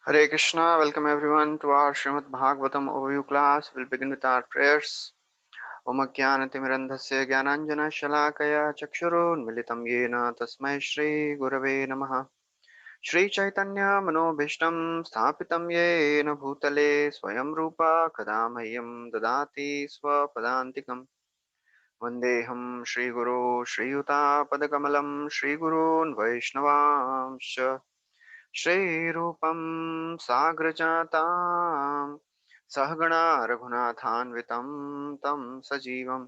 Hare Krishna, welcome everyone to our Srimad Bhagavatam overview class. We'll begin with our prayers. Om Jnanatimirandhasya Jnananjana Shalakaya Chakshurunmilitam Yena Tasmai Shri Gurave Namaha. Shri Chaitanya Manobhishtam Sthapitam Yena Bhutale Swayam Rupa Kadamahyam Dadati Swapadantikam. Vandeham Shri Guru Shri Yuta Padakamalam Shri Gurun Vaishnavamsha श्रीरूपं साग्रजातां सहगणा रघुनाथान्वितं तं सजीवं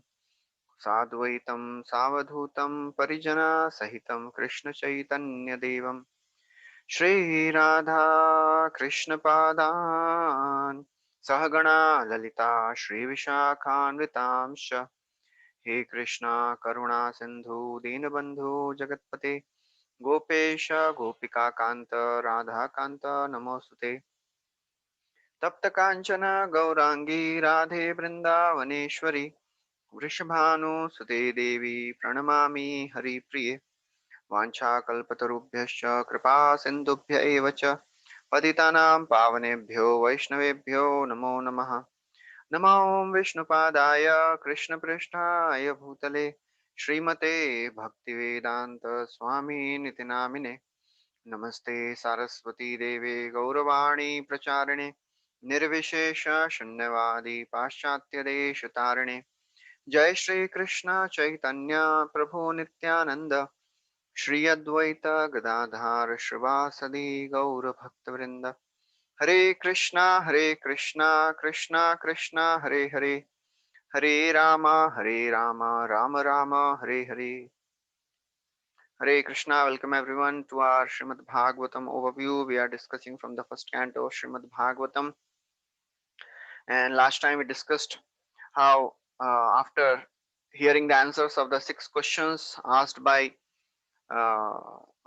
साद्वैतं सावधूतं परिजनसहितं कृष्णचैतन्यदेवं श्रीराधा कृष्णपादान् सहगणा ललिता श्रीविशाखान्वितांश्च हे कृष्णा करुणा सिन्धु दीनबन्धु जगत्पते गोपेश गोपिका कांत राधा कांत नमोस्तुते तप्त कांचन गौरांगी राधे वृंदावनेश्वरी वृषभानुसुते देवी प्रणमामि हरिप्रिये वाञ्छाकल्पतरुभ्यश्च कृपा सिन्धुभ्य एव च पतितानां पावनेभ्यो वैष्णवेभ्यो नमो नमः नमो विष्णुपादाय कृष्णपृष्ठाय भूतले श्रीमते भक्तिवेदान्त स्वामी निति नामिने नमस्ते सारस्वती देवे गौरवाणी प्रचारिणे निर्विशेष शून्यवादी पाश्चात्य देश तारिणे जय श्री कृष्ण चैतन्य प्रभु नित्यानंद श्री अद्वैत गदाधार श्रीवासदि गौर भक्तवृंद हरे Krishna Krishna Krishna Hare Hare Hare Ram Ram Ram Hare Hare. Hare Krishna, welcome everyone to our Srimad Bhagavatam overview. We are discussing from the first canto of Srimad Bhagavatam, and last time we discussed how, after hearing the answers of the six questions uh,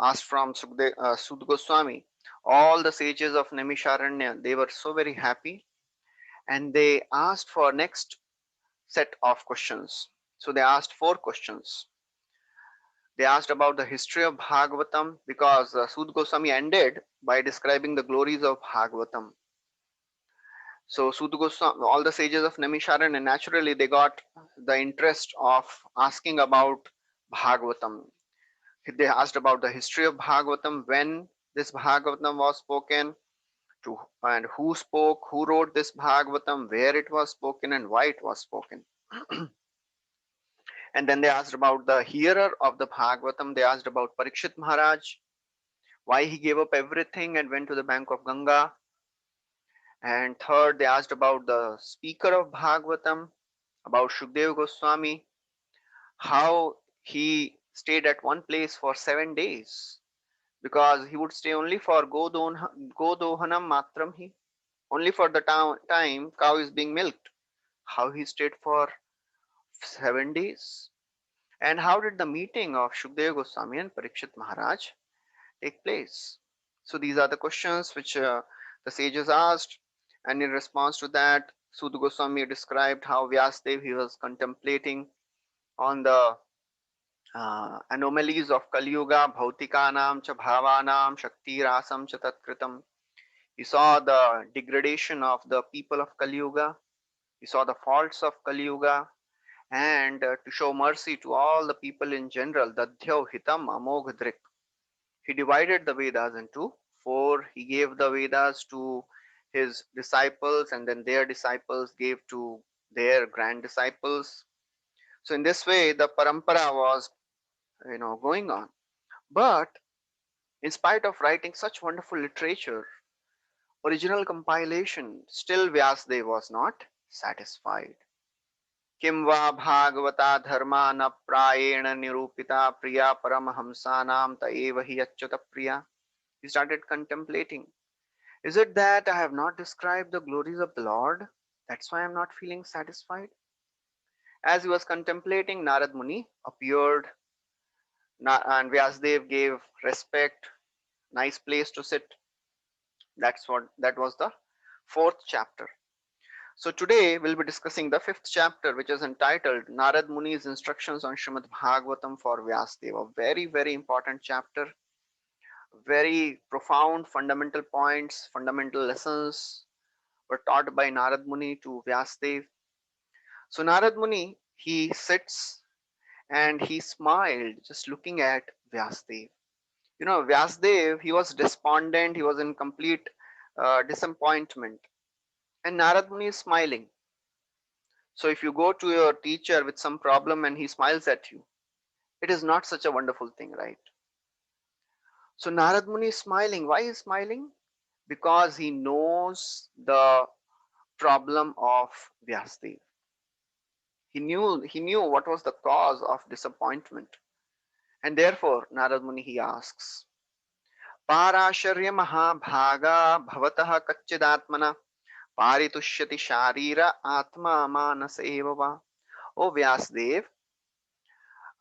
asked from Sud Goswami, all the sages of Naimisharanya, they were so very happy, and they asked for next set of questions. So they asked four questions. They asked about the history of Bhagavatam because Sud Goswami ended by describing the glories of Bhagavatam. So Sud Goswami, all the sages of Naimisharanya, and naturally they got the interest of asking about Bhagavatam. They asked about the history of Bhagavatam, when this Bhagavatam was spoken, to and who spoke, who wrote this Bhagavatam, where it was spoken, and why it was spoken. And then they asked about the hearer of the Bhagavatam. They asked about Parikshit Maharaj, why he gave up everything and went to the bank of Ganga. And third, they asked about the speaker of Bhagavatam, about Shukdev Goswami, how he stayed at one place for 7 days because he would stay only for Godohanam Matramhi, only for the time cow is being milked. How he stayed for 7 days. And how did the meeting of Shukdev Goswami and Parikshit Maharaj take place? So these are the questions which the sages asked, and in response to that, Sud Goswami described how Vyasdev he was contemplating on the anomalies of Kali Yuga, Bhautikanam cha Bhavanam Shakti Rasam cha Tatkritam. He saw the degradation of the people of Kali Yuga. He saw the faults of Kali Yuga, and to show mercy to all the people in general, Dadhyav Hitam Amogh Drik. He divided the Vedas into four. He gave the Vedas to his disciples, and then their disciples gave to their grand disciples. So in this way, the parampara was, going on. But in spite of writing such wonderful literature, original compilation, still Vyasdev was not satisfied. किं वा भागवता धर्मा न प्रायेण निरूपिता प्रिया परमहंसानां त एव हि अच्युत प्रिया. He started contemplating. Is it that I have not described the glories of the Lord? That's why I'm not feeling satisfied. As he was contemplating, Narad Muni appeared, and Vyasdev gave respect, nice place to sit. That was the fourth chapter. So today we'll be discussing the fifth chapter, which is entitled Narad Muni's Instructions on Srimad Bhagavatam for Vyasdeva. A very, very important chapter. Very profound fundamental points, fundamental lessons were taught by Narad Muni to Vyasdev. So Narad Muni, he sits and he smiled just looking at Vyasdev. You know, Vyasdev, he was despondent, he was in complete disappointment. And Narad Muni is smiling. So if you go to your teacher with some problem and he smiles at you, it is not such a wonderful thing, right? So Narad Muni is smiling. Why is smiling? Because he knows the problem of Vyasdev. He knew what was the cause of disappointment. And therefore, Narad Muni he asks, Parasharya Mahabhaga Bhavatah Kacchidatmana Paritushyati Sharira Atma Manas Evava. O Vyasdev,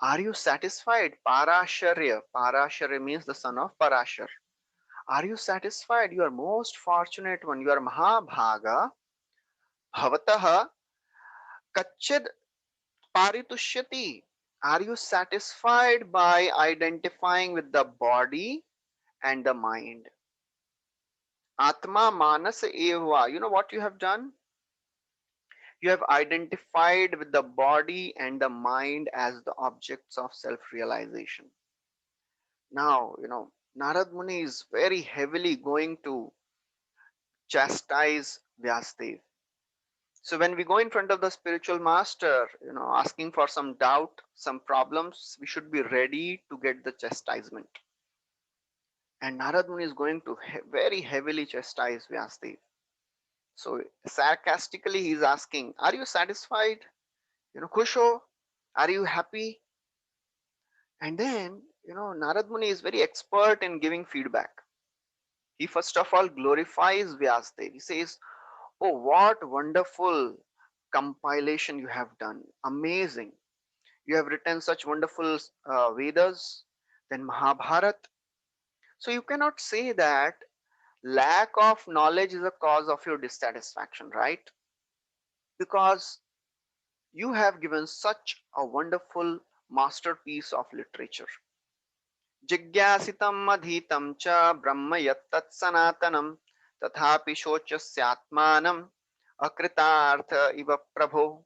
are you satisfied? Parasharya. Parasharya means the son of Parashar. Are you satisfied? You are most fortunate one. You are Mahabhaga. Bhavatah Kachid Paritushyati. Are you satisfied by identifying with the body and the mind? Atma Manas Eva. You know what you have done? You have identified with the body and the mind as the objects of self realization. Now, Narad Muni is very heavily going to chastise Vyasdev. So when we go in front of the spiritual master, asking for some doubt, some problems, we should be ready to get the chastisement. And Narad Muni is going to very heavily chastise Vyasdev. So sarcastically, he is asking, "Are you satisfied? Kusho, are you happy?" And then, Narad Muni is very expert in giving feedback. He first of all glorifies Vyasdev. He says, "Oh, what wonderful compilation you have done! Amazing! You have written such wonderful Vedas, then Mahabharat. So you cannot say that lack of knowledge is a cause of your dissatisfaction, right? Because you have given such a wonderful masterpiece of literature. जिज्ञासितम् अधीतं च ब्रह्म यत्तत् सनातनं तथापि शोच्यस्यात्मानम् अकृतार्थ इव प्रभो."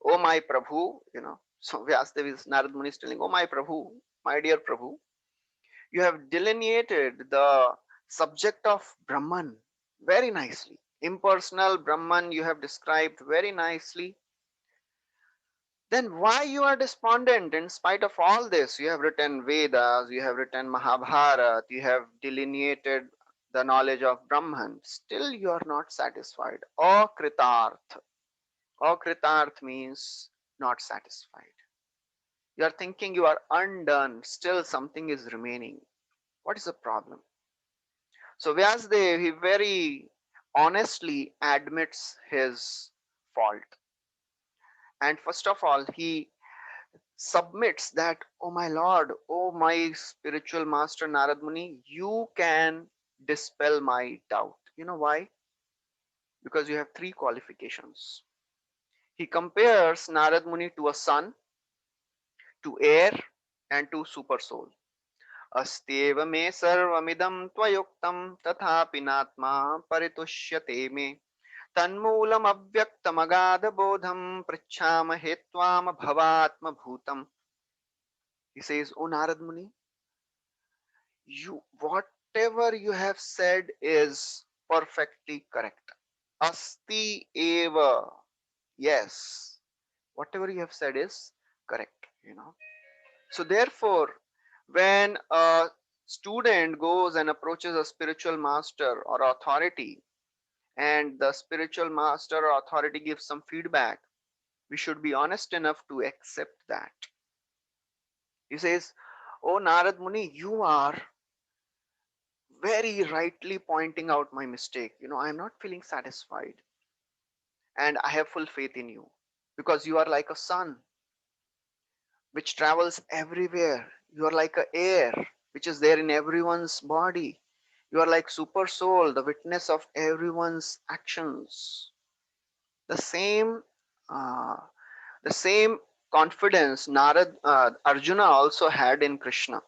Oh my Prabhu, so Vyasadeva is Narad Muni is telling, "Oh my Prabhu, my dear Prabhu, you have delineated the subject of Brahman very nicely. Impersonal Brahman you have described very nicely. Then why you are despondent in spite of all this? You have written Vedas, you have written Mahabharata, you have delineated the knowledge of Brahman. Still you are not satisfied. Akritarth. Akritarth means not satisfied. You are thinking you are undone. Still something is remaining. What is the problem?" So Vyasdev, he very honestly admits his fault. And first of all, he submits that, "Oh my Lord, oh my spiritual master Narad Muni, you can dispel my doubt." You know why? Because you have three qualifications. He compares Narad Muni to a sun, to air, and to super soul. अस्त्येव मे सर्वमिदं त्वयुक्तं तथापि नात्मा परितुष्यते मे तन्मूलमव्यक्तमगाधबोधं पृच्छामहे त्वाम भवात्मभूतम्. He says, "O Narad Muni, whatever you have said is perfectly correct. Asti eva, yes, whatever you have said is correct. So therefore, when a student goes and approaches a spiritual master or authority, and the spiritual master or authority gives some feedback, we should be honest enough to accept that." He says, "Oh Narad Muni, you are very rightly pointing out my mistake. I am not feeling satisfied, and I have full faith in you because you are like a sun which travels everywhere. You are like a air which is there in everyone's body. You are like super soul, the witness of everyone's actions. The same, uh, the same confidence Arjuna also had in Krishna.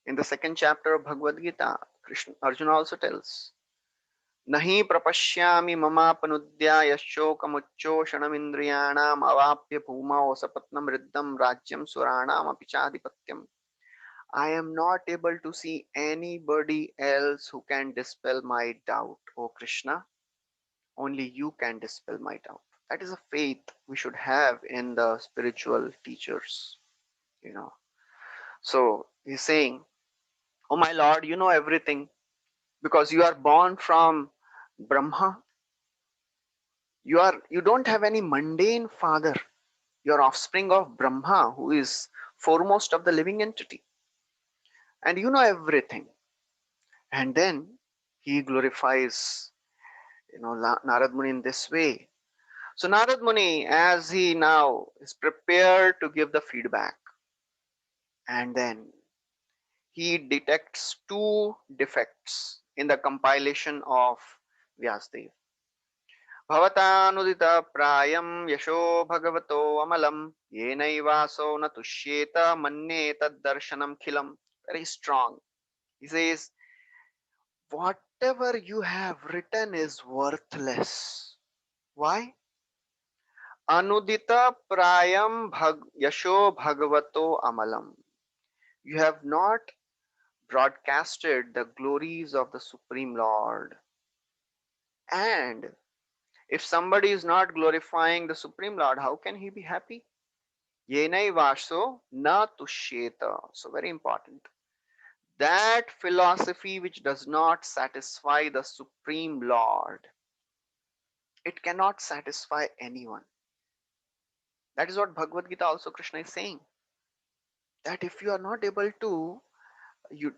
In the second chapter of Bhagavad Gita, Krishna Arjuna also tells, Nahi prapashyami mamapanudya yashokamuccoshanamindriyanam avapya bhumao sapatnam riddham rajyam suranam apichadipatyam. I am not able to see anybody else who can dispel my doubt, O Krishna. Only you can dispel my doubt. That is a faith we should have in the spiritual teachers, you know. So he's saying, Oh my Lord, you know everything because you are born from Brahma. You don't have any mundane father. You are offspring of Brahma, who is foremost of the living entity. And you know everything. And then he glorifies, Narad Muni in this way. So Narad Muni, as he now is prepared to give the feedback, and then he detects two defects in the compilation of Vyasdev. भवतानुदित प्रायं यशो भगवतो अमलं येनैवासो न तुष्येत मन्ये तद्दर्शनं खिलम्. Very strong. He says, whatever you have written is worthless. Why? Anudita prayam yasho bhagavato amalam. You have not broadcasted the glories of the Supreme Lord. And if somebody is not glorifying the Supreme Lord, how can he be happy? Yenai vaso na tushyeta. So very important. That philosophy which does not satisfy the Supreme Lord, it cannot satisfy anyone. That is what Bhagavad Gita also Krishna is saying. That if you are not able to you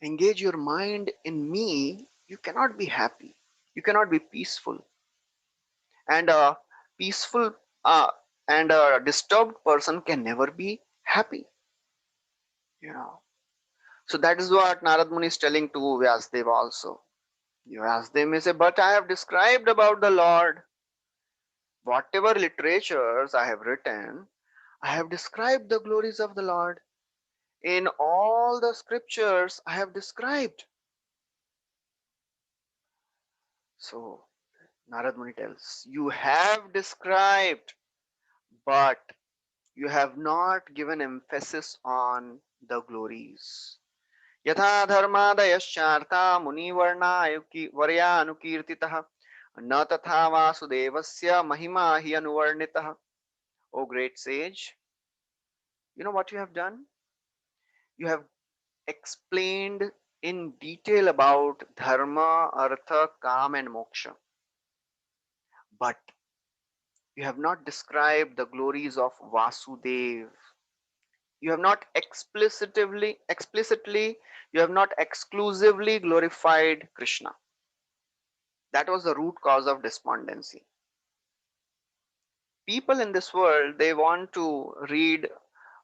engage your mind in me, you cannot be happy. You cannot be peaceful. And a peaceful and a disturbed person can never be happy. You know. So that is what Narad Muni is telling to Vyasdeva also. Vyasdeva may say, but I have described about the Lord. Whatever literatures I have written, I have described the glories of the Lord. In all the scriptures, I have described. So Narad Muni tells, you have described, but you have not given emphasis on the glories. यथा धर्मादयश्चार्था मुनिवर्या अनुकीर्तितः न तथा वासुदेवस्य महिमा हि अनुवर्णितः. O great sage, you know what you have done? You have explained in detail about dharma, artha, kam, and moksha. But you have not described the glories of Vasudev. You have not explicitly, you have not exclusively glorified Krishna. That was the root cause of despondency. People in this world, they want to read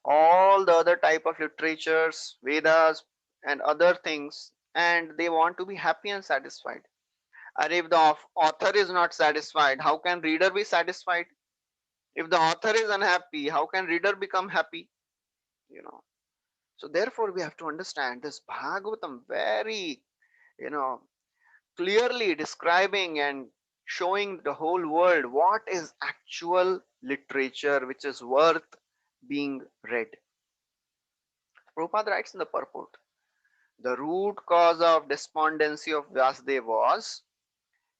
all the other type of literatures, Vedas and other things, and they want to be happy and satisfied. And if the author is not satisfied, how can reader be satisfied? If the author is unhappy, how can reader become happy? You know. So therefore we have to understand this Bhagavatam very, you know, clearly describing and showing the whole world what is actual literature which is worth being read. Prabhupada writes in the purport, the root cause of despondency of Vyasdev was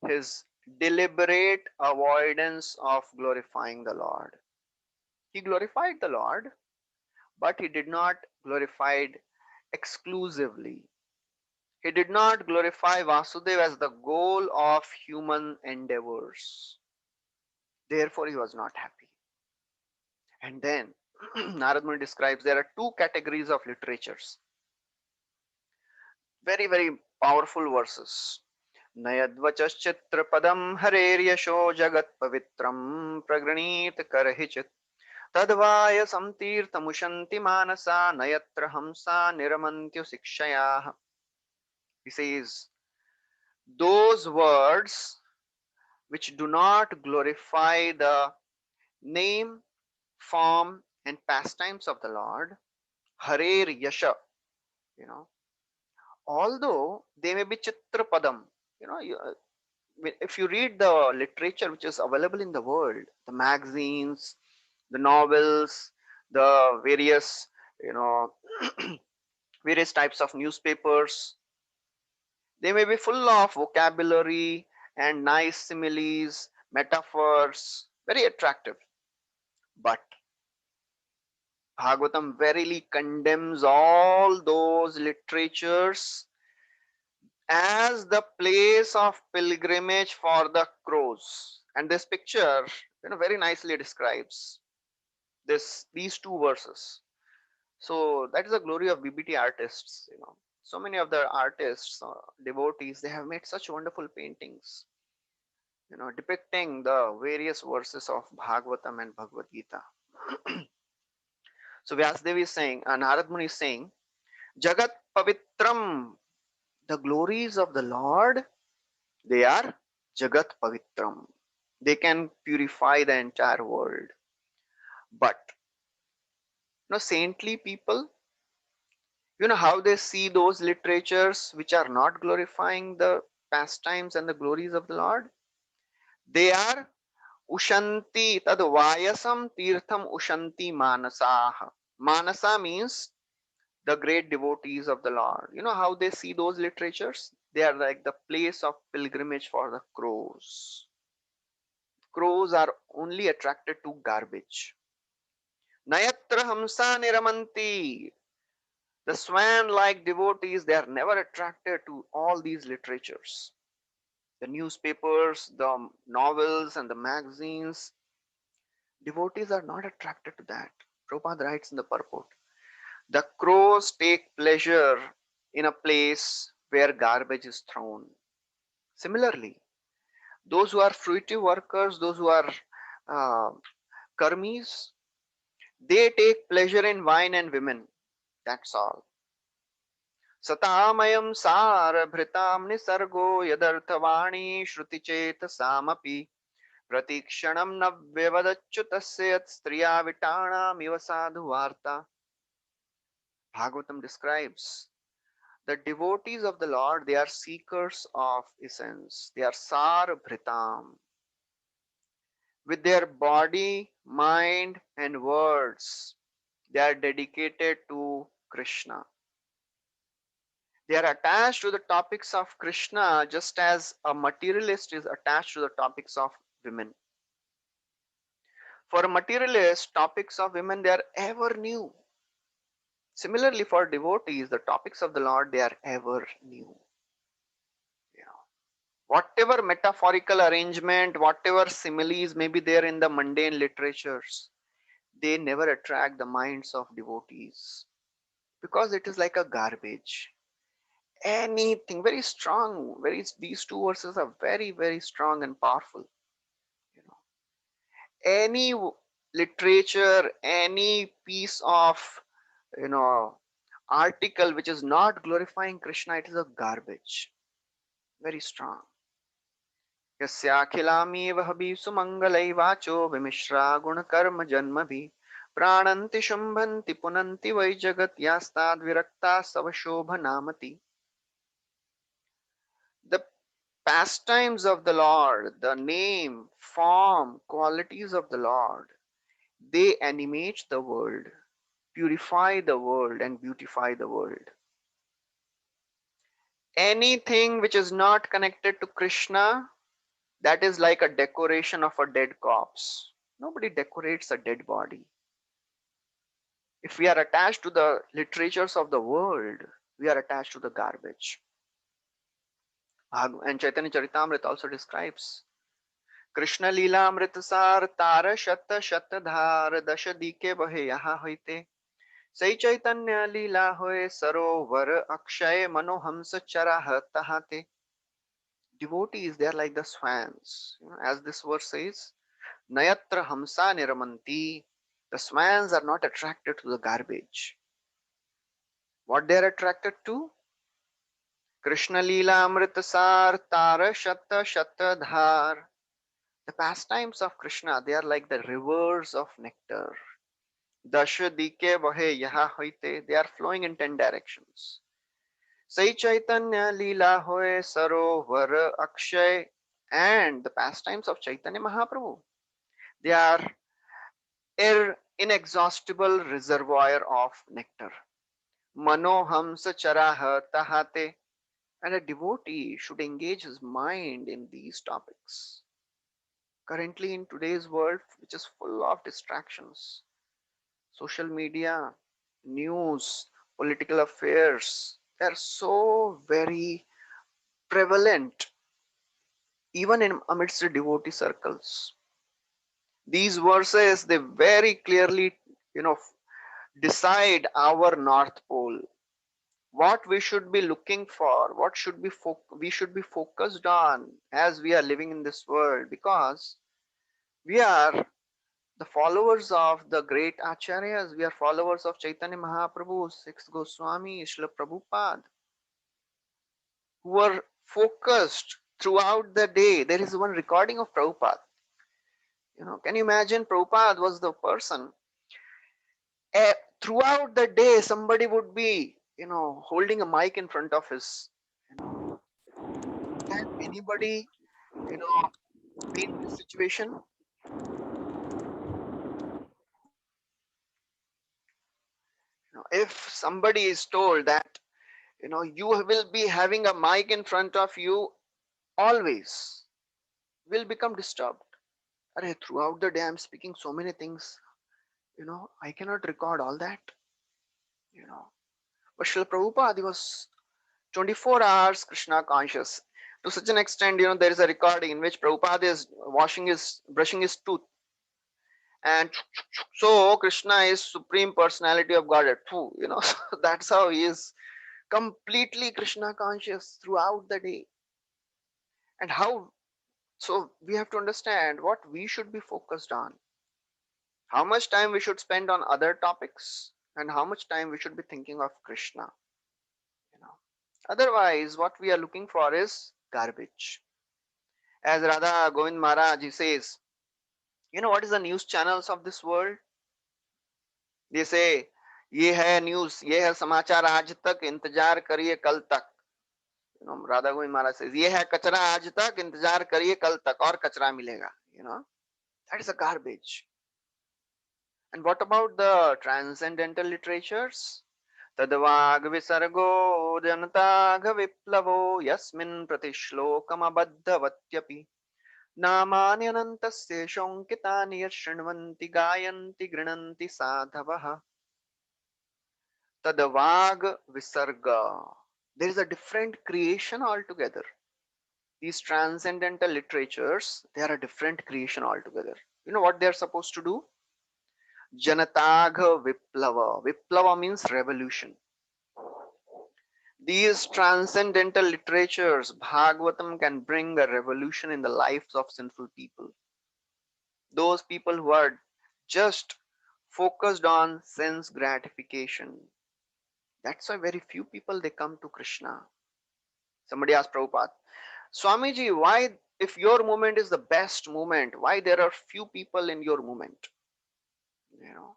his deliberate avoidance of glorifying the Lord. He glorified the Lord, but he did not glorify it exclusively. He did not glorify Vasudeva as the goal of human endeavors. Therefore, he was not happy. And then Narad Muni describes there are two categories of literatures. Very, very powerful verses. Nayadvachaschitrapadam hareryasho jagat pavitram pragranit karhichit tadvaya samtirtamushanti manasa nayatra hamsa niramantyu sikshayah. He says, those words which do not glorify the name, form, and pastimes of the Lord, Harer Yasha, you know, although they may be Chitrapadam, you know, if you read the literature which is available in the world, the magazines, the novels, the various, you know, various types of newspapers, they may be full of vocabulary and nice similes, metaphors, very attractive. But Bhagavatam verily condemns all those literatures as the place of pilgrimage for the crows. And this picture, very nicely describes these two verses. So that is the glory of BBT artists. So many of the artists, devotees, they have made such wonderful paintings, depicting the various verses of Bhagavatam and Bhagavad Gita. So Vyasdevi is saying, Narad Muni is saying, Jagat Pavitram, the glories of the Lord, they are Jagat Pavitram. They can purify the entire world. But saintly people, how they see those literatures which are not glorifying the pastimes and the glories of the Lord? They are Ushanti, tad Vayasam Tirtham Ushanti Manasaha. Manasa means the great devotees of the Lord. You know how they see those literatures? They are like the place of pilgrimage for the crows. Crows are only attracted to garbage. Nayatra Hamsa Niramanti. The swan-like devotees, they are never attracted to all these literatures. The newspapers, the novels, and the magazines. Devotees are not attracted to that. Prabhupada writes in the purport. The crows take pleasure in a place where garbage is thrown. Similarly, those who are fruitive workers, those who are uh, karmis, they take pleasure in wine and women. That's all. Satamayam sarabhritam nisargo yadarthavani shruticetasamapि pratikshanam navyavadachyutasya yat striya vitanam iva sadhu varta. Bhagavatam describes the devotees of the Lord, they are seekers of essence. They are sarabhritam. With their body, mind, and words, they are dedicated to Krishna. They are attached to the topics of Krishna just as a materialist is attached to the topics of women. For a materialist, topics of women, they are ever new. Similarly, for devotees, the topics of the Lord, they are ever new. Whatever metaphorical arrangement, whatever similes may be there in the mundane literatures, they never attract the minds of devotees because it is like a garbage. Anything very strong, these two verses are very, very strong and powerful. You know, any literature, any piece of you know article which is not glorifying Krishna, it is a garbage. Very strong. यस्याखिलामीव हबीसु मङ्गलैवाचो विमिश्रा गुणकर्म जन्मभिः प्राणन्ति शुम्भन्ति पुनन्ति वै जगत् यास्ताद्विरक्ता सवशोभनामति. The pastimes of the Lord, the name, form, qualities of the Lord, they animate the world, purify the world, and beautify the world. Anything which is not connected to Krishna, that is like a decoration of a dead corpse. Nobody decorates a dead body. If we are attached to the literatures of the world, we are attached to the garbage. And Chaitanya Charitamrita also describes Krishna Leela Amritasar Tara Shata Shata Dhar Dasha Dike Bahe Yaha Hoite Sai Chaitanya Leela Hoye Sarovar Akshay Manohamsa Charaha Tahate. Devotees, they are like the swans. As this verse says, Nayatra Hamsa Niramanti. The swans are not attracted to the garbage. What they are attracted to? Krishna Leela Amritasar Tara Shata Shata Dhar. The pastimes of Krishna, they are like the rivers of nectar. Dasha dike bahe yaha hoite. They are flowing in 10 directions. Sai Chaitanya Leela hoye sarovar akshay. And the pastimes of Chaitanya Mahaprabhu. They are inexhaustible reservoir of nectar. Manohamsa charaha tahate. And a devotee should engage his mind in these topics. Currently, in today's world, which is full of distractions, social media, news, political affairs, they're so very prevalent, even in amidst the devotee circles. These verses, they very clearly, you know, decide our North Pole, what we should be looking for, what should be we should be focused on as we are living in this world, because we are the followers of the great acharyas, we are followers of Chaitanya Mahaprabhu, Sixth Goswami, Srila Prabhupada, who were focused throughout the day. There is one recording of Prabhupada. Can you imagine? Prabhupada was the person. eh, Throughout the day, somebody would be, holding a mic in front of his. Can anybody, you know, be in this situation? If somebody is told that, you will be having a mic in front of you always, will become disturbed. Arey, throughout the day, I'm speaking so many things. I cannot record all that. You know, but Srila Prabhupada, he was 24 hours Krishna conscious. To such an extent, there is a recording in which Prabhupada is brushing his tooth, and so Krishna is supreme personality of Godhead. So that's how he is completely Krishna conscious throughout the day. And how? So we have to understand what we should be focused on, how much time we should spend on other topics, and how much time we should be thinking of Krishna. You know. Otherwise, what we are looking for is garbage. As Radha Govind Maharaj, he says, what is the news channels of this world? They say, ये है news, ये है समाचार आज तक, इंतजार करिए कल तक. Radha Govind Maharaj says, ये है कचरा आज तक, इंतजार करिए कल तक और कचरा मिलेगा. That is a garbage. And what about the transcendental literatures? तद्वाग विसर्गो जनताघ विप्लवो यस्मिन् प्रतिश्लोकमबद्धवत्यपि नामान्यनन्तस्य शोङ्कितानि यशृण्वन्ति गायन्ति गृणन्ति साधवः. Tadvag Visarga. There is a different creation altogether. These transcendental literatures, they are a different creation altogether. You know what they are supposed to do? Janatagha Viplava. Viplava means revolution. These transcendental literatures, Bhagavatam, can bring a revolution in the lives of sinful people. Those people who are just focused on sense gratification. That's why very few people they come to Krishna. Somebody asked Prabhupada, Swamiji, why, if your movement is the best movement, why there are few people in your movement? You know,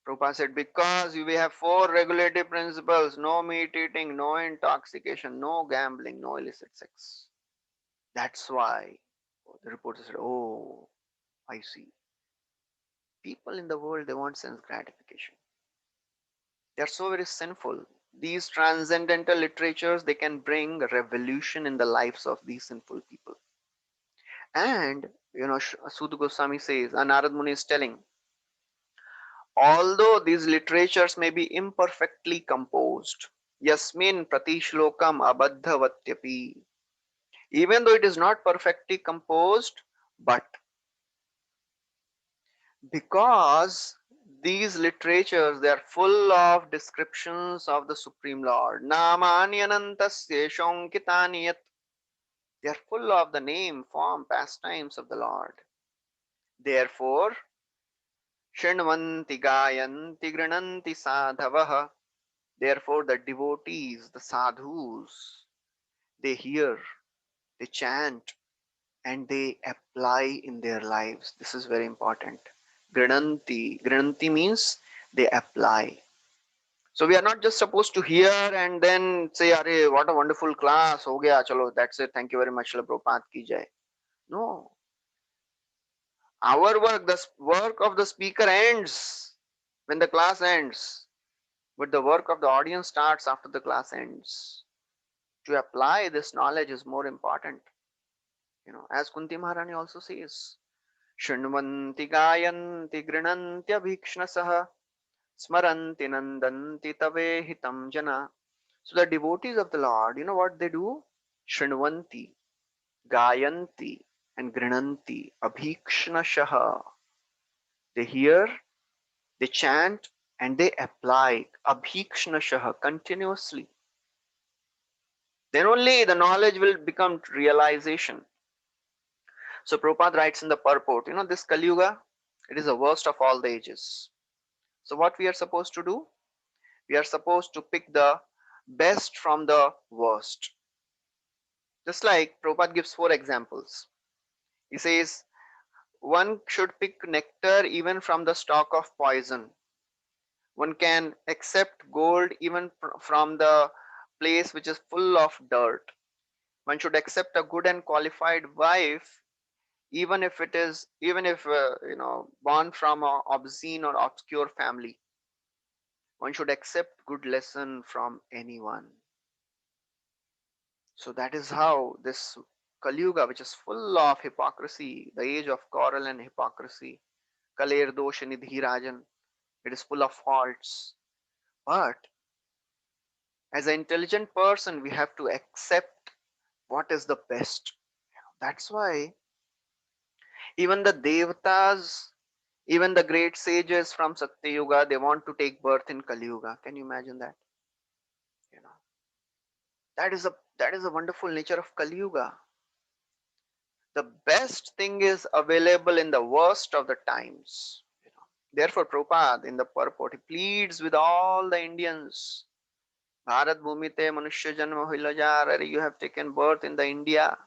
Prabhupada said, because we have 4 regulative principles: no meat eating, no intoxication, no gambling, no illicit sex. That's why the reporter said, oh, I see. People in the world, they want sense gratification. They are so very sinful. These transcendental literatures, they can bring a revolution in the lives of these sinful people. And Suda Goswami says, and Narad Muni is telling, although these literatures may be imperfectly composed, yasmin pratishlokam abadhavatyapi, even though it is not perfectly composed, but because these literatures, they are full of descriptions of the Supreme Lord, namanyanantasya shonkitani, they are full of the name, form, pastimes of the Lord. Therefore, Shinvanti gayanti grinanti sadhavaha. Therefore, the devotees, the sadhus, they hear, they chant, and they apply in their lives. This is very important. Grinanti. Grinanti means they apply. So we are not just supposed to hear and then say, "Arey, what a wonderful class, ho gaya, chalo, that's it, thank you very much, Shila Prabhupada ki jai." No, our work, the work of the speaker ends when the class ends, but the work of the audience starts after the class ends. To apply this knowledge is more important. As Kunti Maharani also says, "Shrunvanti gayanti grinanti abhikshnasah smaranti nandanti tavehitam jana." So the devotees of the Lord, you know what they do? Shrunvanti, gayanti, and grinanti abhikshnasah. They hear, they chant, and they apply abhikshnasah continuously. Then only the knowledge will become realization. So Prabhupada writes in the purport, this Kali Yuga, it is the worst of all the ages. So what we are supposed to do? We are supposed to pick the best from the worst. Just like Prabhupada gives 4 examples. He says, one should pick nectar even from the stalk of poison. One can accept gold even from the place which is full of dirt. One should accept a good and qualified wife even if born from a obscene or obscure family. One should accept good lesson from anyone. So that is how this Kali Yuga, which is full of hypocrisy, the age of quarrel and hypocrisy, Kaler Dosha Nidhi Rajan, it is full of faults. But as an intelligent person, we have to accept what is the best. That's why even the Devatas, even the great sages from Satya Yuga, they want to take birth in Kali Yuga. Can you imagine that? You know, that is a wonderful nature of Kali Yuga. The best thing is available in the worst of the times. Therefore, Prabhupada in the purport, he pleads with all the Indians. Bharat Bhumite Manushya Janma Hoila Jar, you have taken birth in the India.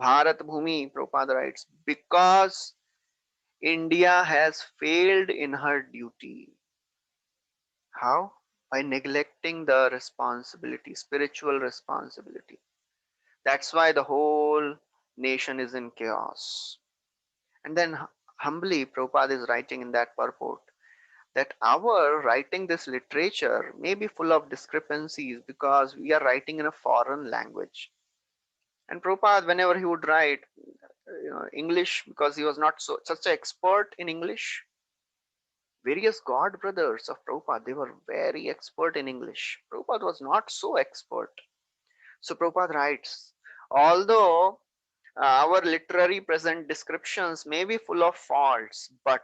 Bharat Bhumi, Prabhupada writes, because India has failed in her duty. How? By neglecting the responsibility, spiritual responsibility. That's why the whole nation is in chaos. And then humbly, Prabhupada is writing in that purport that our writing this literature may be full of discrepancies because we are writing in a foreign language. And Prabhupada, whenever he would write English, because he was not such an expert in English, various god brothers of Prabhupada, they were very expert in English. Prabhupada was not so expert. So Prabhupada writes, although our literary present descriptions may be full of faults, but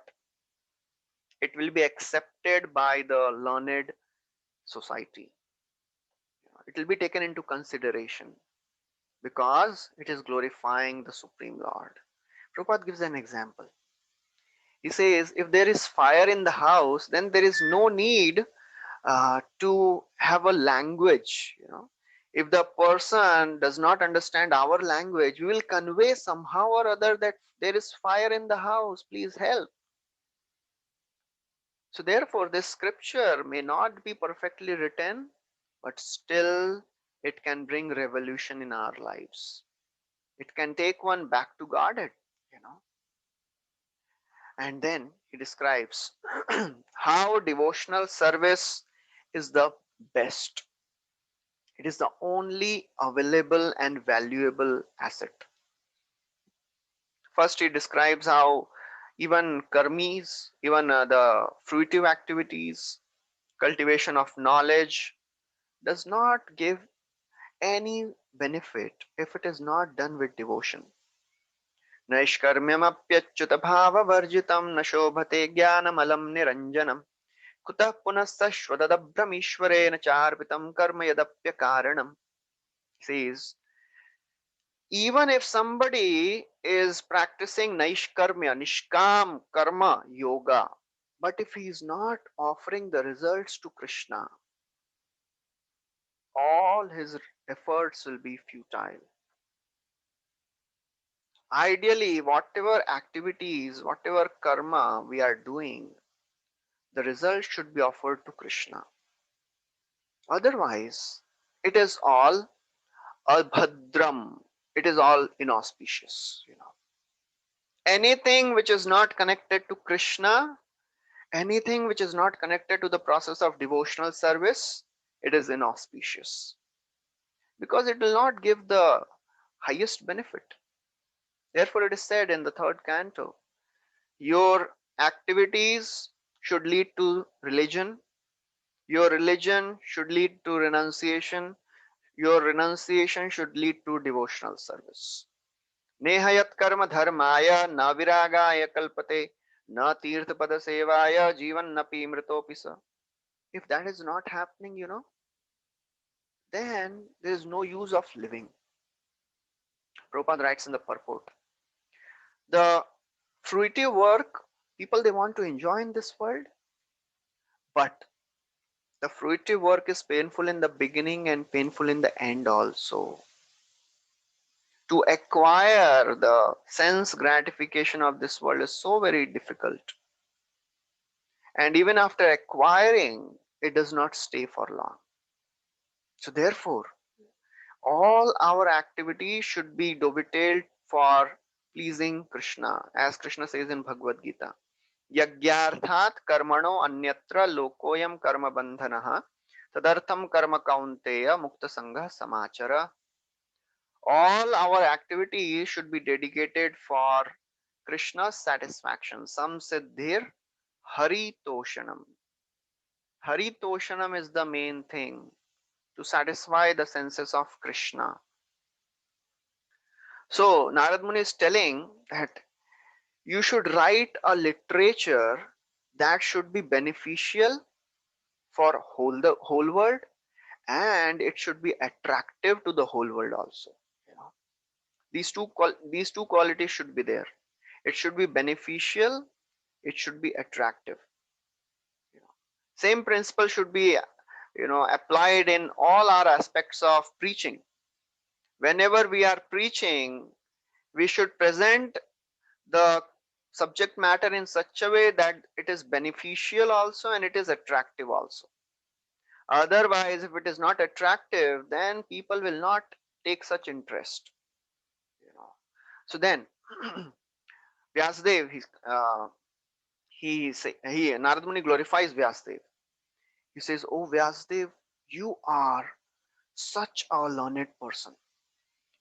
it will be accepted by the learned society. It will be taken into consideration because it is glorifying the Supreme Lord. Prabhupada gives an example. He says, if there is fire in the house, then there is no need to have a language. If the person does not understand our language, we will convey somehow or other that there is fire in the house, please help. So therefore, this scripture may not be perfectly written, but still it can bring revolution in our lives. It can take one back to Godhead, you know. And then he describes how devotional service is the best. It is the only available and valuable asset. First, he describes how even karmis, even the fruitive activities, cultivation of knowledge does not give any benefit if it is not done with devotion. नैष्कर्म्यमप्यच्युत भाववर्जितं न शोभते ज्ञानमलं निरञ्जनम् कुतः पुनस्तश्वदभ्रमीश्वरेण चार्पितं कर्म यदप्यकारणम्. Says, even if somebody is practicing naishkarmya, nishkam karma yoga, but if he is not offering the results to Krishna, all his efforts will be futile. Ideally, whatever activities, whatever karma we are doing, the result should be offered to Krishna. Otherwise, it is all abhadram. It is all inauspicious. Anything which is not connected to Krishna, anything which is not connected to the process of devotional service, it is inauspicious because it will not give the highest benefit. Therefore, it is said in the third canto, your activities should lead to religion, your religion should lead to renunciation, your renunciation should lead to devotional service. Nehayat karma dharmaya na viragaya kalpate na tirtha pada sevaya jivan napi mritopisa. If that is not happening, then there is no use of living. Prabhupada writes in the purport, the fruitive work people they want to enjoy in this world, but the fruitive work is painful in the beginning and painful in the end also. To acquire the sense gratification of this world is so very difficult. And even after acquiring, it does not stay for long. So, therefore, all our activities should be dovetailed for pleasing Krishna, as Krishna says in Bhagavad Gita. Yagyarthat karmano anyatra lokoyam karma bandhanaha tadartham karma kaunteya mukta sangha samachara. All our activities should be dedicated for Krishna's satisfaction. Some said there, Hari Toshanam. Hari Toshanam is the main thing to satisfy the senses of Krishna. So Narad Muni is telling that you should write a literature that should be beneficial for the whole world, and it should be attractive to the whole world also. You know, these two qualities should be there. It should be beneficial. It should be attractive. You know, same principle should be applied in all our aspects of preaching. Whenever we are preaching, we should present the subject matter in such a way that it is beneficial also and it is attractive also. Otherwise, if it is not attractive, then people will not take such interest. You know. So then, Vyasdev, Narad Muni glorifies Vyasdev. He says, "Oh Vyasdev, you are such a learned person.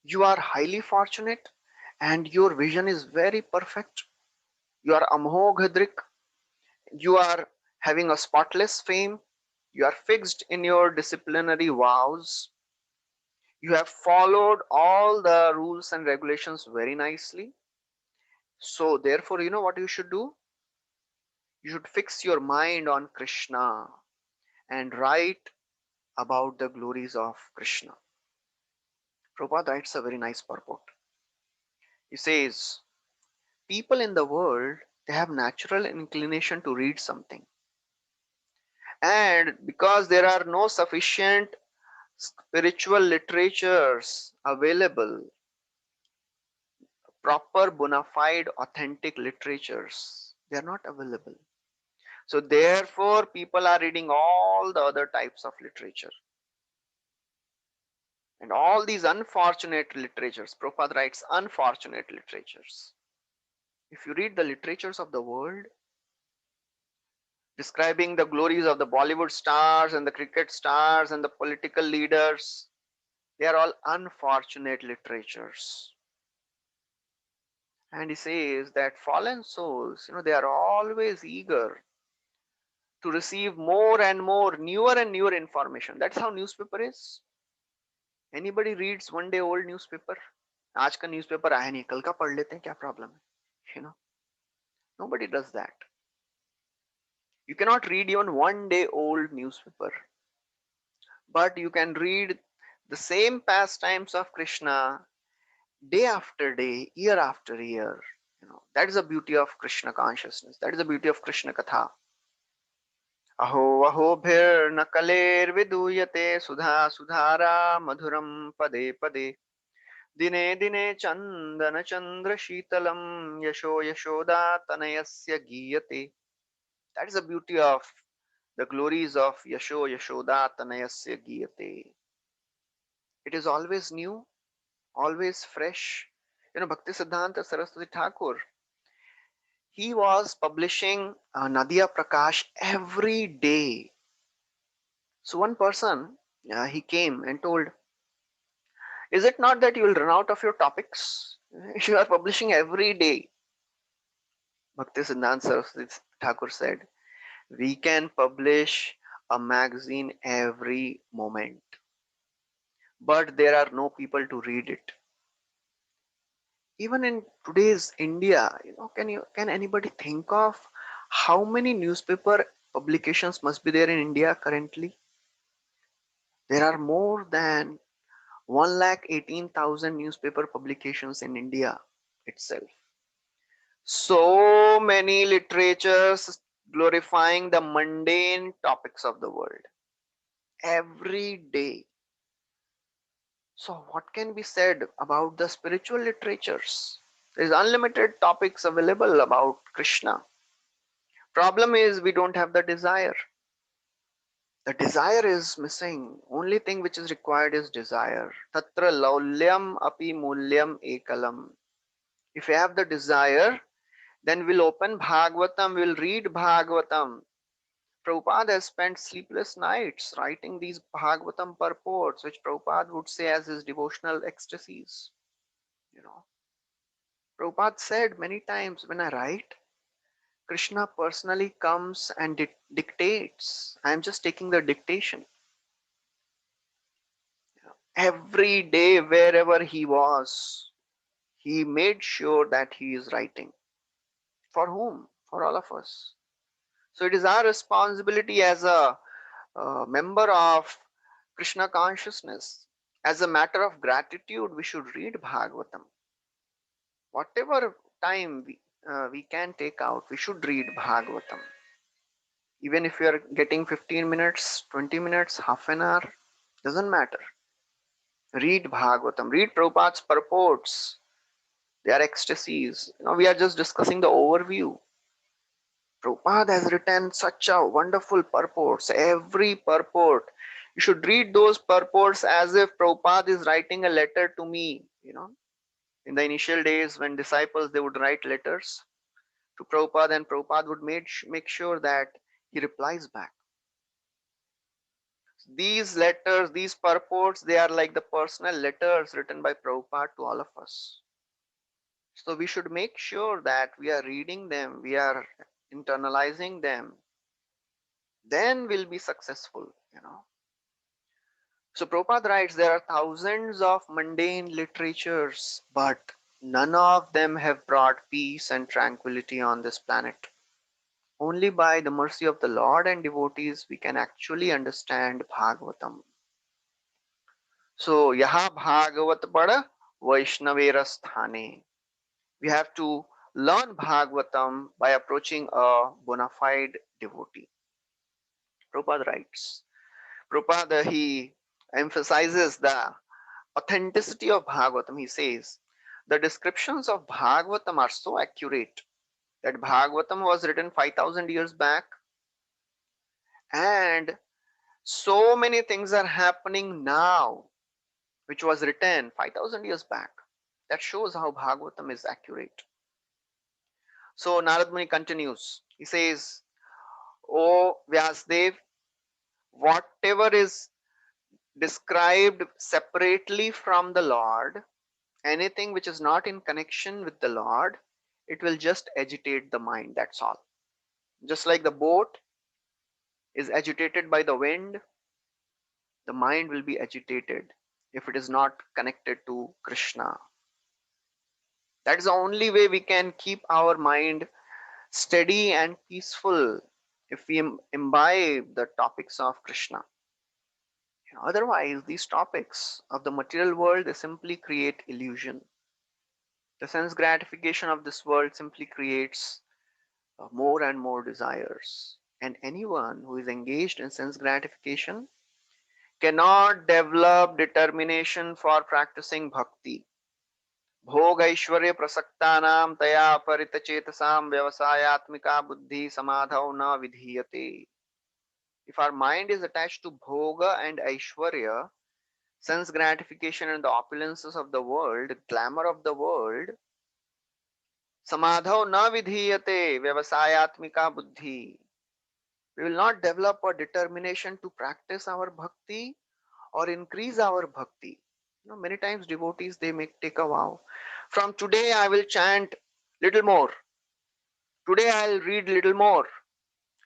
You are highly fortunate, and your vision is very perfect. You are Amhoghadrik. You are having a spotless fame. You are fixed in your disciplinary vows. You have followed all the rules and regulations very nicely. So, therefore, you know what you should do? You should fix your mind on Krishna and write about the glories of Krishna." Prabhupada writes a very nice purport. He says, people in the world, they have natural inclination to read something. And because there are no sufficient spiritual literatures available, proper bona fide authentic literatures, they are not available. So therefore people are reading all the other types of literature. And all these unfortunate literatures, Prabhupada writes unfortunate literatures. If you read the literatures of the world, describing the glories of the Bollywood stars and the cricket stars and the political leaders, they are all unfortunate literatures. And he says that fallen souls, they are always eager to receive more and newer information. That's how newspaper is. Anybody reads one day old newspaper? आज का newspaper आया नहीं, कल का पढ़ लेते हैं, क्या प्रॉब्लम है? Nobody does that. You cannot read even one day old newspaper, but you can read the same pastimes of Krishna day after day, year after year. That is the beauty of Krishna consciousness. That is the beauty of Krishna Katha. अहो अहोभिर्न कलेर्विदूयते सुधा सुधारा मधुरम पदे पदे दिने दिने चंदन चंद्र शीतलम यशो यशोदा तनयस्य गीयते. That is the beauty of the glories of Yasho Yashoda Tanayasya Giyate. It is always new, always fresh. Bhakti Siddhanta Saraswati Thakur, he was publishing Nadia Prakash every day. So one person, he came and told, is it not that you will run out of your topics? You are publishing every day. Bhakti Siddhanta Saraswati Thakur said, we can publish a magazine every moment, but there are no people to read it. Even in today's India, can anybody think of how many newspaper publications must be there in India currently? There are more than 1,18,000 newspaper publications in India itself. So many literatures glorifying the mundane topics of the world every day. So what can be said about the spiritual literatures? There is unlimited topics available about Krishna. Problem is we don't have the desire. The desire is missing. Only thing which is required is desire. Tatra laulyam api mulyam ekalam. If you have the desire, then we'll open Bhagavatam, we'll read Bhagavatam. Prabhupada has spent sleepless nights writing these Bhagavatam purports, which Prabhupada would say as his devotional ecstasies. You know, Prabhupada said many times, when I write, Krishna personally comes and dictates. I am just taking the dictation. Every day, wherever he was, he made sure that he is writing. For whom? For all of us. So it is our responsibility as a member of Krishna consciousness. As a matter of gratitude, we should read Bhagavatam. Whatever time we can take out, we should read Bhagavatam. Even if we are getting 15 minutes, 20 minutes, half an hour, doesn't matter. Read Bhagavatam, read Prabhupada's purports. They are ecstasies. We are just discussing the overview. Prabhupada has written such a wonderful purports. Every purport, you should read those purports as if Prabhupada is writing a letter to me. In the initial days when disciples, they would write letters to Prabhupada, and Prabhupada would make sure that he replies back. These letters, these purports, they are like the personal letters written by Prabhupada to all of us. So we should make sure that we are reading them, we are internalizing them, then we'll be successful. So Prabhupada writes, there are thousands of mundane literatures, but none of them have brought peace and tranquility on this planet. Only by the mercy of the Lord and devotees we can actually understand Bhagavatam. So Yaha Bhagavat Pada Vaishnavera Sthane. We have to learn Bhagavatam by approaching a bona fide devotee. Prabhupada writes, Prabhupada, he emphasizes the authenticity of Bhagavatam. He says, the descriptions of Bhagavatam are so accurate that Bhagavatam was written 5,000 years back, and so many things are happening now which was written 5,000 years back. That shows how Bhagavatam is accurate. So Narad Muni continues. He says, O Vyasdev, whatever is described separately from the Lord, anything which is not in connection with the Lord, it will just agitate the mind. That's all. Just like the boat is agitated by the wind, the mind will be agitated if it is not connected to Krishna. That is the only way we can keep our mind steady and peaceful, if we imbibe the topics of Krishna. Otherwise, these topics of the material world, they simply create illusion. The sense gratification of this world simply creates more and more desires. And anyone who is engaged in sense gratification cannot develop determination for practicing bhakti. भोग ऐश्वर्य प्रसक्तानां तया परितचेतसां व्यवसायात्मिका बुद्धि समाधौ न विधीयते. If our mind is attached to bhoga and aishwarya, sense gratification and the opulences of the world, glamour of the world, samadhau na vidhiyate vyavasayatmika buddhi. We will not develop a determination to practice our bhakti or increase our bhakti. You know, many times devotees they make take a vow. From today I will chant little more. Today I'll read little more.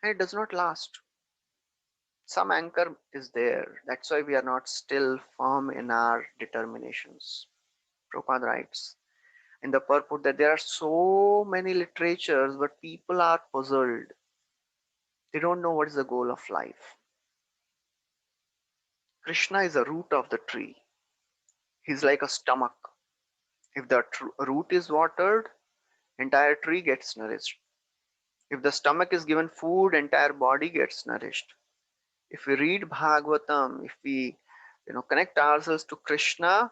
And it does not last. Some anchor is there. That's why we are not still firm in our determinations. Prabhupada writes in the purport that there are so many literatures, but people are puzzled. They don't know what is the goal of life. Krishna is the root of the tree. He's like a stomach. If the root is watered, entire tree gets nourished. If the stomach is given food, entire body gets nourished. If we read Bhagavatam, if we connect ourselves to Krishna,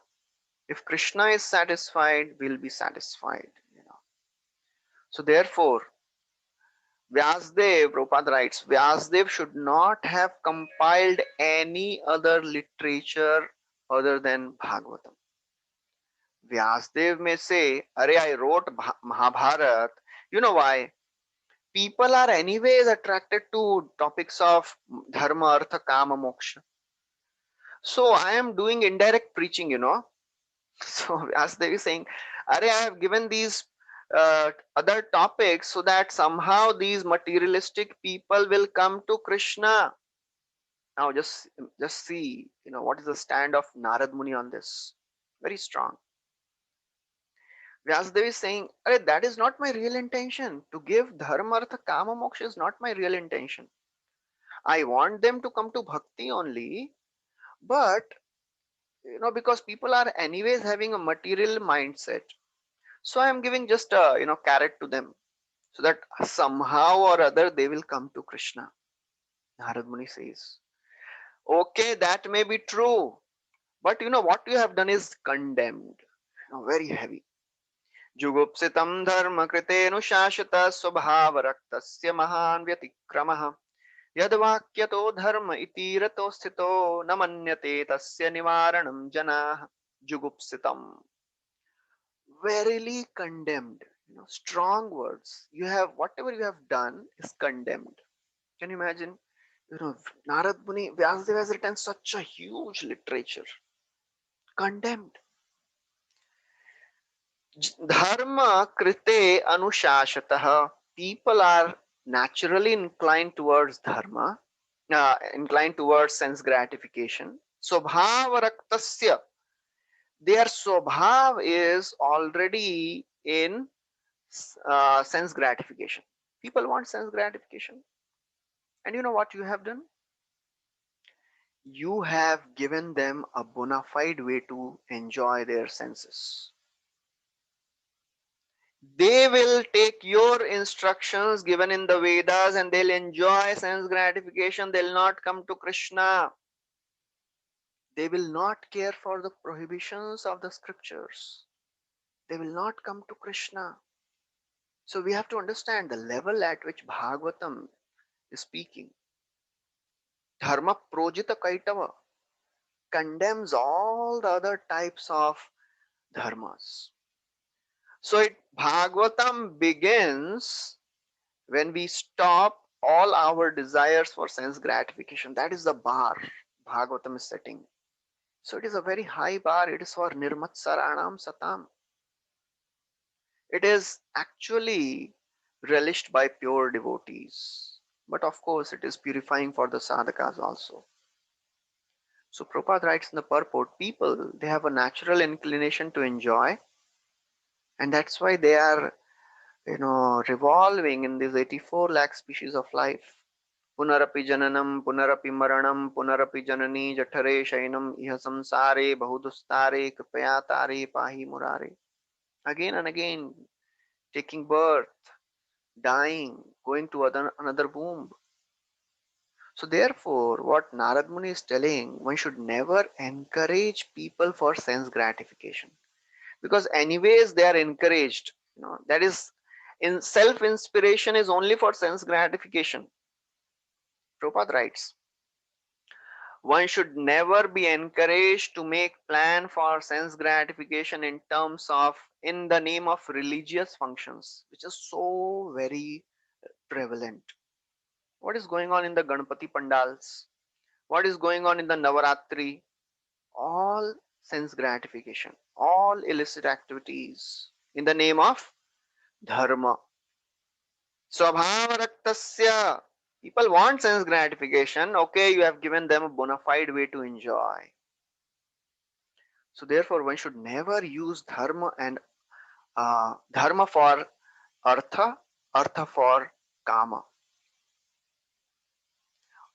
if Krishna is satisfied, we'll be satisfied. So therefore, Vyasdev, Prabhupada writes, Vyasdev should not have compiled any other literature other than Bhagavatam. Vyasdev may say, Arey, I wrote Mahabharat. You know why? People are anyways attracted to topics of dharma, artha, kama, moksha. So I am doing indirect preaching. So as they were saying, Arey, I have given these other topics so that somehow these materialistic people will come to Krishna. Now just see, what is the stand of Narad Muni on this? Very strong. Vyasadeva is saying, Arey, that is not my real intention. To give dharma, artha, kama, moksha is not my real intention. I want them to come to bhakti only, but because people are anyways having a material mindset. So I am giving just a carrot to them so that somehow or other they will come to Krishna. Narad Muni says, okay, that may be true, but what you have done is condemned. Very heavy. Jugupsitam dharma kritenu shashata swabhava raktasya mahan vyatikramaha yadvakyato dharma iti rato sthito namanyate tasya nivaranam janah. Jugupsitam, verily condemned. Strong words. You have whatever you have done is condemned. Can you imagine? Narad Muni, Vyasadeva has written such a huge literature. Condemned. Dharma krite anushashatah. People are naturally inclined towards dharma, inclined towards sense gratification. Swabhava raktasya. Their swabhav is already in sense gratification. People want sense gratification. And you know what you have done? You have given them a bona fide way to enjoy their senses. They will take your instructions given in the Vedas and they'll enjoy sense gratification. They'll not come to Krishna. They will not care for the prohibitions of the scriptures. They will not come to Krishna. So we have to understand the level at which Bhagavatam is speaking. Dharma projita kaitava condemns all the other types of dharmas. So Bhagavatam begins when we stop all our desires for sense gratification. That is the bar Bhagavatam is setting. So it is a very high bar. It is for Nirmatsaranam Satam. It is actually relished by pure devotees. But of course, it is purifying for the sadhakas also. So Prabhupada writes in the purport, people, they have a natural inclination to enjoy, and that's why they are, revolving in these 84 lakh species of life. Punarapi jananam, punarapi maranam, punarapi janani, jathare shainam, iha samsare, bahudustare, kripaya tare, pahi murare. Again and again, taking birth, dying, going to another womb. So therefore, what Narad Muni is telling, one should never encourage people for sense gratification. because anyways they are encouraged. That is, in self inspiration is only for sense gratification. Prabhupada writes, one should never be encouraged to make plan for sense gratification in terms of, in the name of religious functions, which is so very prevalent. What is going on in the Ganpati pandals? What is going on in the Navaratri? All sense gratification, all illicit activities in the name of dharma. Swabhavaraktasya. People want sense gratification. Okay, you have given them a bona fide way to enjoy. So therefore, one should never use dharma for artha, artha for kama.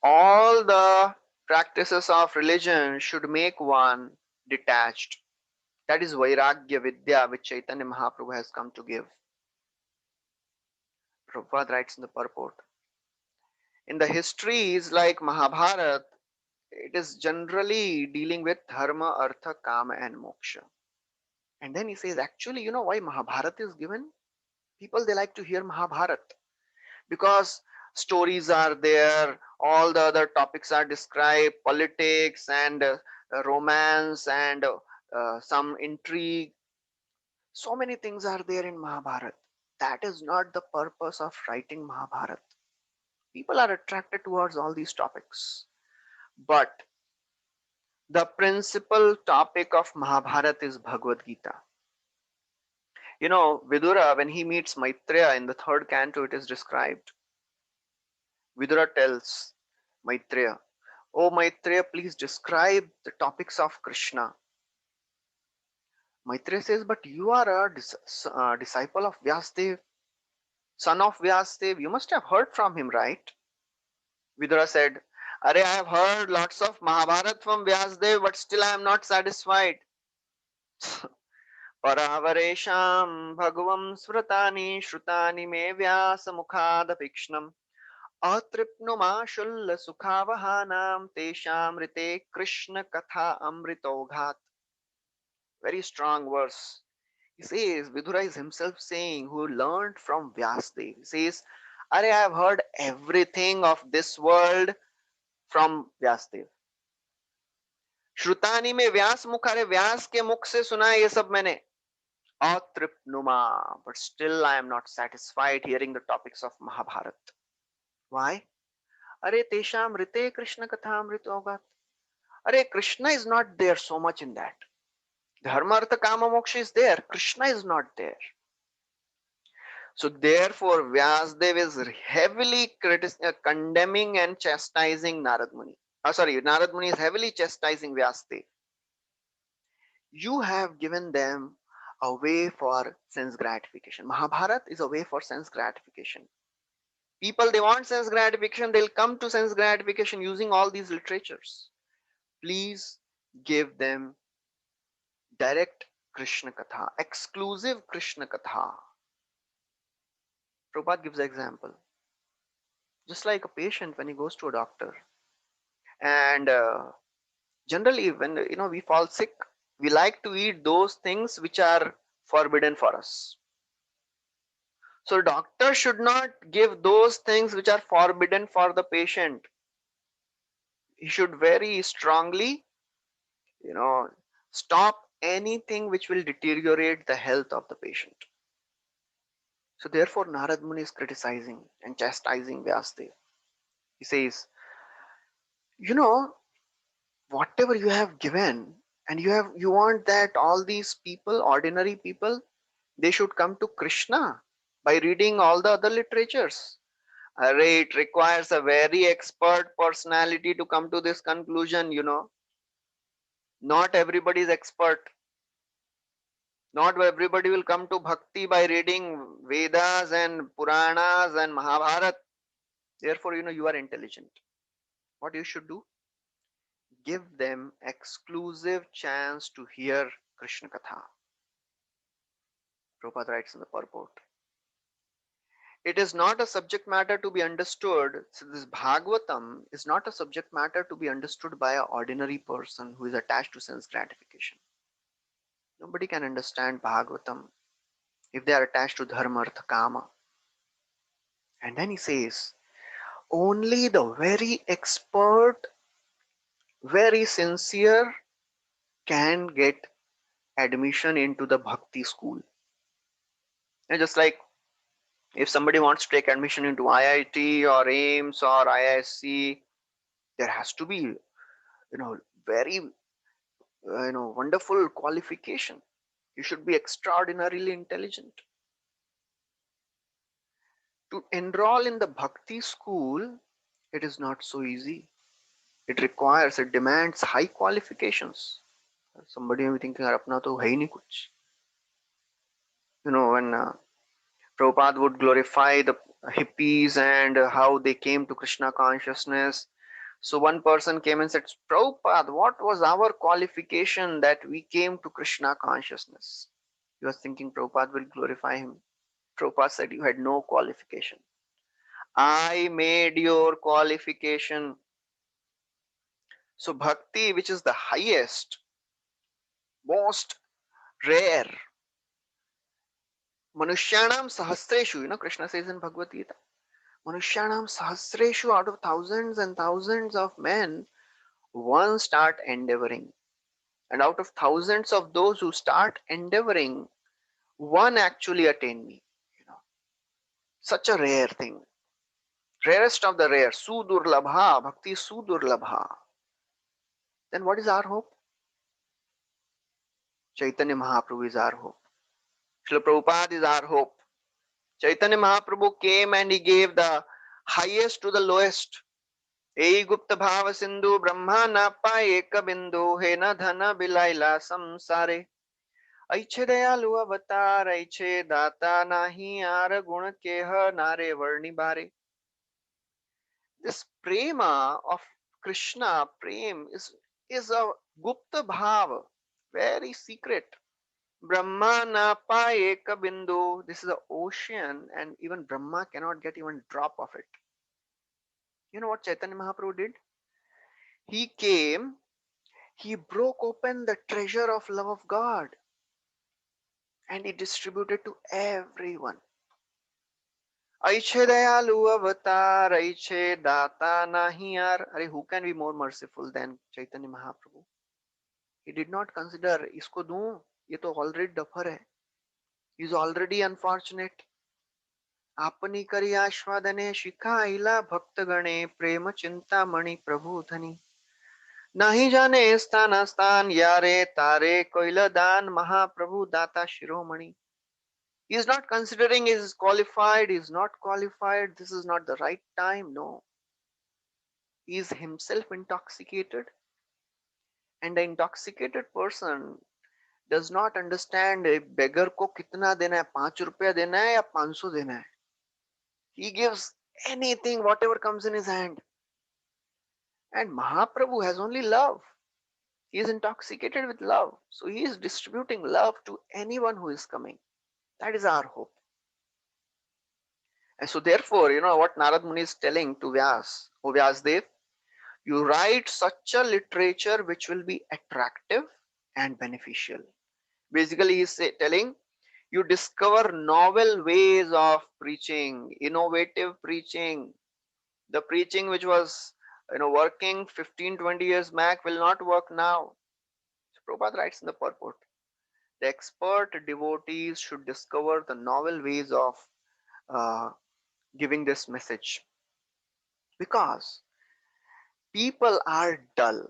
All the practices of religion should make one detached. That is Vairagya Vidya, which Chaitanya Mahaprabhu has come to give. Prabhupada writes in the purport. In the histories like Mahabharata, it is generally dealing with dharma, artha, kama, and moksha. And then he says, actually, you know why Mahabharata is given? People, they like to hear Mahabharata because stories are there, all the other topics are described, politics and romance and some intrigue. So many things are there in Mahabharata. That is not the purpose of writing Mahabharata. People are attracted towards all these topics. But the principal topic of Mahabharata is Bhagavad Gita. Vidura, when he meets Maitreya in the third canto, it is described. Vidura tells Maitreya, "Oh Maitreya, please describe the topics of Krishna." Maitreya says, "But you are a disciple of Vyasdev, son of Vyasdev. You must have heard from him, right?" Vidura said, "Arey, I have heard lots of Mahabharata from Vyasdev, but still I am not satisfied." Paravareshaam bhagavam smrutani shrutani me vyasa mukhadapikshnam अतृप्नुमाशुल्ल सुखावहानाम तेषामृते Krishna कथा amritoghat. Very strong verse. He says, Vidura is himself saying, who learned from Vyasdev. He says, Are, I have heard everything of this world from Vyasdev. श्रुतानी में व्यास मुख, अरे व्यास के मुख से सुना है ये सब मैंने. अतृप्नुमा, but still I am not satisfied hearing the topics of Mahabharata. Why? Are tesham rite Krishna katha amritogat. Are Krishna is not there so much in that. Dharma artha kama moksha is there. Krishna is not there. So therefore Vyasdev is heavily condemning and chastising Narad Muni. Narad Muni is heavily chastising Vyasdev. You have given them a way for sense gratification. Mahabharata is a way for sense gratification. People, they want sense gratification, they'll come to sense gratification using all these literatures. Please give them direct Krishna Katha, exclusive Krishna Katha. Prabhupada gives an example. Just like a patient when he goes to a doctor, and generally when we fall sick, we like to eat those things which are forbidden for us. So doctor should not give those things which are forbidden for the patient. He should very strongly, stop anything which will deteriorate the health of the patient. So therefore Narad Muni is criticizing and chastising Vyasdev. He says, whatever you have given, and you want that all these people, ordinary people, they should come to Krishna by reading all the other literatures. Array, it requires a very expert personality to come to this conclusion. Not everybody is expert. Not everybody will come to bhakti by reading Vedas and Puranas and Mahabharata. Therefore, you are intelligent. What you should do? Give them exclusive chance to hear Krishna Katha. Prabhupada writes in the purport. It is not a subject matter to be understood. So this Bhagavatam is not a subject matter to be understood by an ordinary person who is attached to sense gratification. Nobody can understand Bhagavatam if they are attached to dharma, artha, kama. And then he says, only the very expert, very sincere can get admission into the bhakti school. And just like if somebody wants to take admission into IIT or AIMS or IISc, there has to be, very, wonderful qualification. You should be extraordinarily intelligent. To enroll in the bhakti school, it is not so easy. It demands high qualifications. Somebody may be thinking, "यार अपना तो है ही नहीं कुछ." When Prabhupada would glorify the hippies and how they came to Krishna consciousness. So one person came and said, Prabhupada, what was our qualification that we came to Krishna consciousness? He was thinking Prabhupada will glorify him. Prabhupada said, you had no qualification. I made your qualification. So bhakti, which is the highest, most rare, Manushyanam Sahasreshu, Krishna says in Bhagavad Gita, Manushyanam Sahasreshu, out of thousands and thousands of men, one start endeavoring. And out of thousands of those who start endeavoring, one actually attain me. Such a rare thing. Rarest of the rare. Sudurlabha. Bhakti Sudurlabha. Then what is our hope? Chaitanya Mahaprabhu is our hope. Srila Prabhupada is our hope. Chaitanya Mahaprabhu came and he gave the highest to the lowest. Ei Gupta Bhava Sindhu Brahma na paye kabindu he na dhana bilaila samsare. ऐच्छे दयालु अवतार ऐच्छे दाता नाही are गुण केह नारे वर्णि बारे. This prema of Krishna, is a gupta bhava, very secret. Brahma na paye kabindu. This is the ocean, and even Brahma cannot get even a drop of it. You know what Chaitanya Mahaprabhu did? He came, he broke open the treasure of love of God, and he distributed to everyone. Aiche dayalu avatar, Aiche data nahiyar. Are, who can be more merciful than Chaitanya Mahaprabhu? He did not consider, isko दूं, ये तो already duffer hai. He is already unfortunate. आपनी करी आश्वादने शिखाइला भक्त गणे प्रेम चिंता मणि प्रभु धनी. नहीं जाने स्थान स्थान यारे तारे कोइल दान महाप्रभु दाता शिरोमणि. He is not considering he is qualified, he is not qualified, this is not the right time. No. He is himself intoxicated, and the intoxicated person does not understand a beggar को कितना देना है, 5 रुपया देना है या 500 देना है. He gives anything, whatever comes in his hand. And Mahaprabhu has only love. He is intoxicated with love. So he is distributing love to anyone who is coming. That is our hope. And so therefore, what Narad Muni is telling to Vyas, O Vyasdev, you write such a literature which will be attractive and beneficial. Basically, he is telling you discover novel ways of preaching, innovative preaching. The preaching which was working 15-20 years back will not work now. So Prabhupada writes in the purport, the expert devotees should discover the novel ways of uh, giving this message, because people are dull.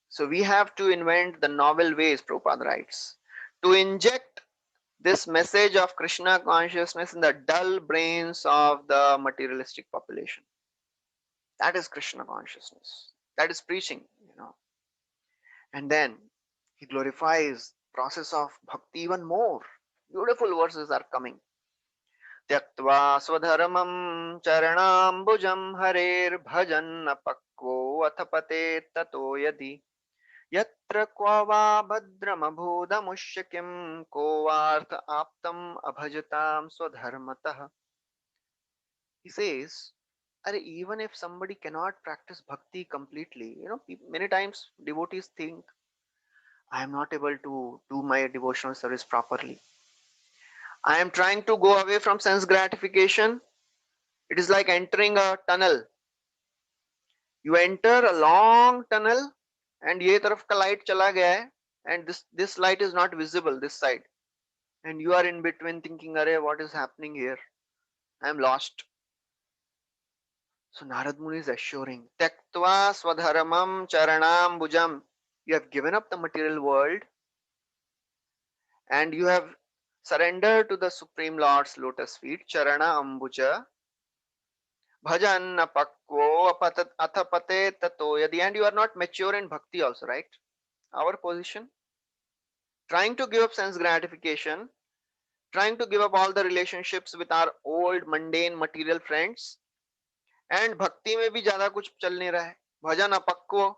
So we have to invent the novel ways, Prabhupada writes, to inject this message of Krishna consciousness in the dull brains of the materialistic population. That is Krishna consciousness. That is preaching. And then he glorifies process of bhakti even more. Beautiful verses are coming. त्यक्त्वा स्वधर्मं चरणाम्बुजं हरेर्भजन् अपक्वो अथ पतेत् ततो यदि यत्र क्व वा भद्रमभूदमुष्य किं को वार्थ आप्तम् अभजतां स्वधर्मतः. He says, even if somebody cannot practice bhakti completely, many times devotees think, I am not able to do my devotional service properly. I am trying to go away from sense gratification. It is like entering a tunnel. You enter a long tunnel and ये तरफ का light चला गया है and this light is not visible this side and you are in between thinking अरे what is happening here? I am lost. So Narad Muni is assuring Tyaktva swadharmam charanambujam. You have given up the material world and you have surrendered to the Supreme Lord's lotus feet, Charana Ambuja, Bhajan Pakvo Athapate Tato Yadi, and you are not mature in bhakti also, right? Our position, trying to give up sense gratification, trying to give up all the relationships with our old mundane material friends, and bhakti में भी ज्यादा कुछ चल नहीं रहा है. Bhajan Apakvo.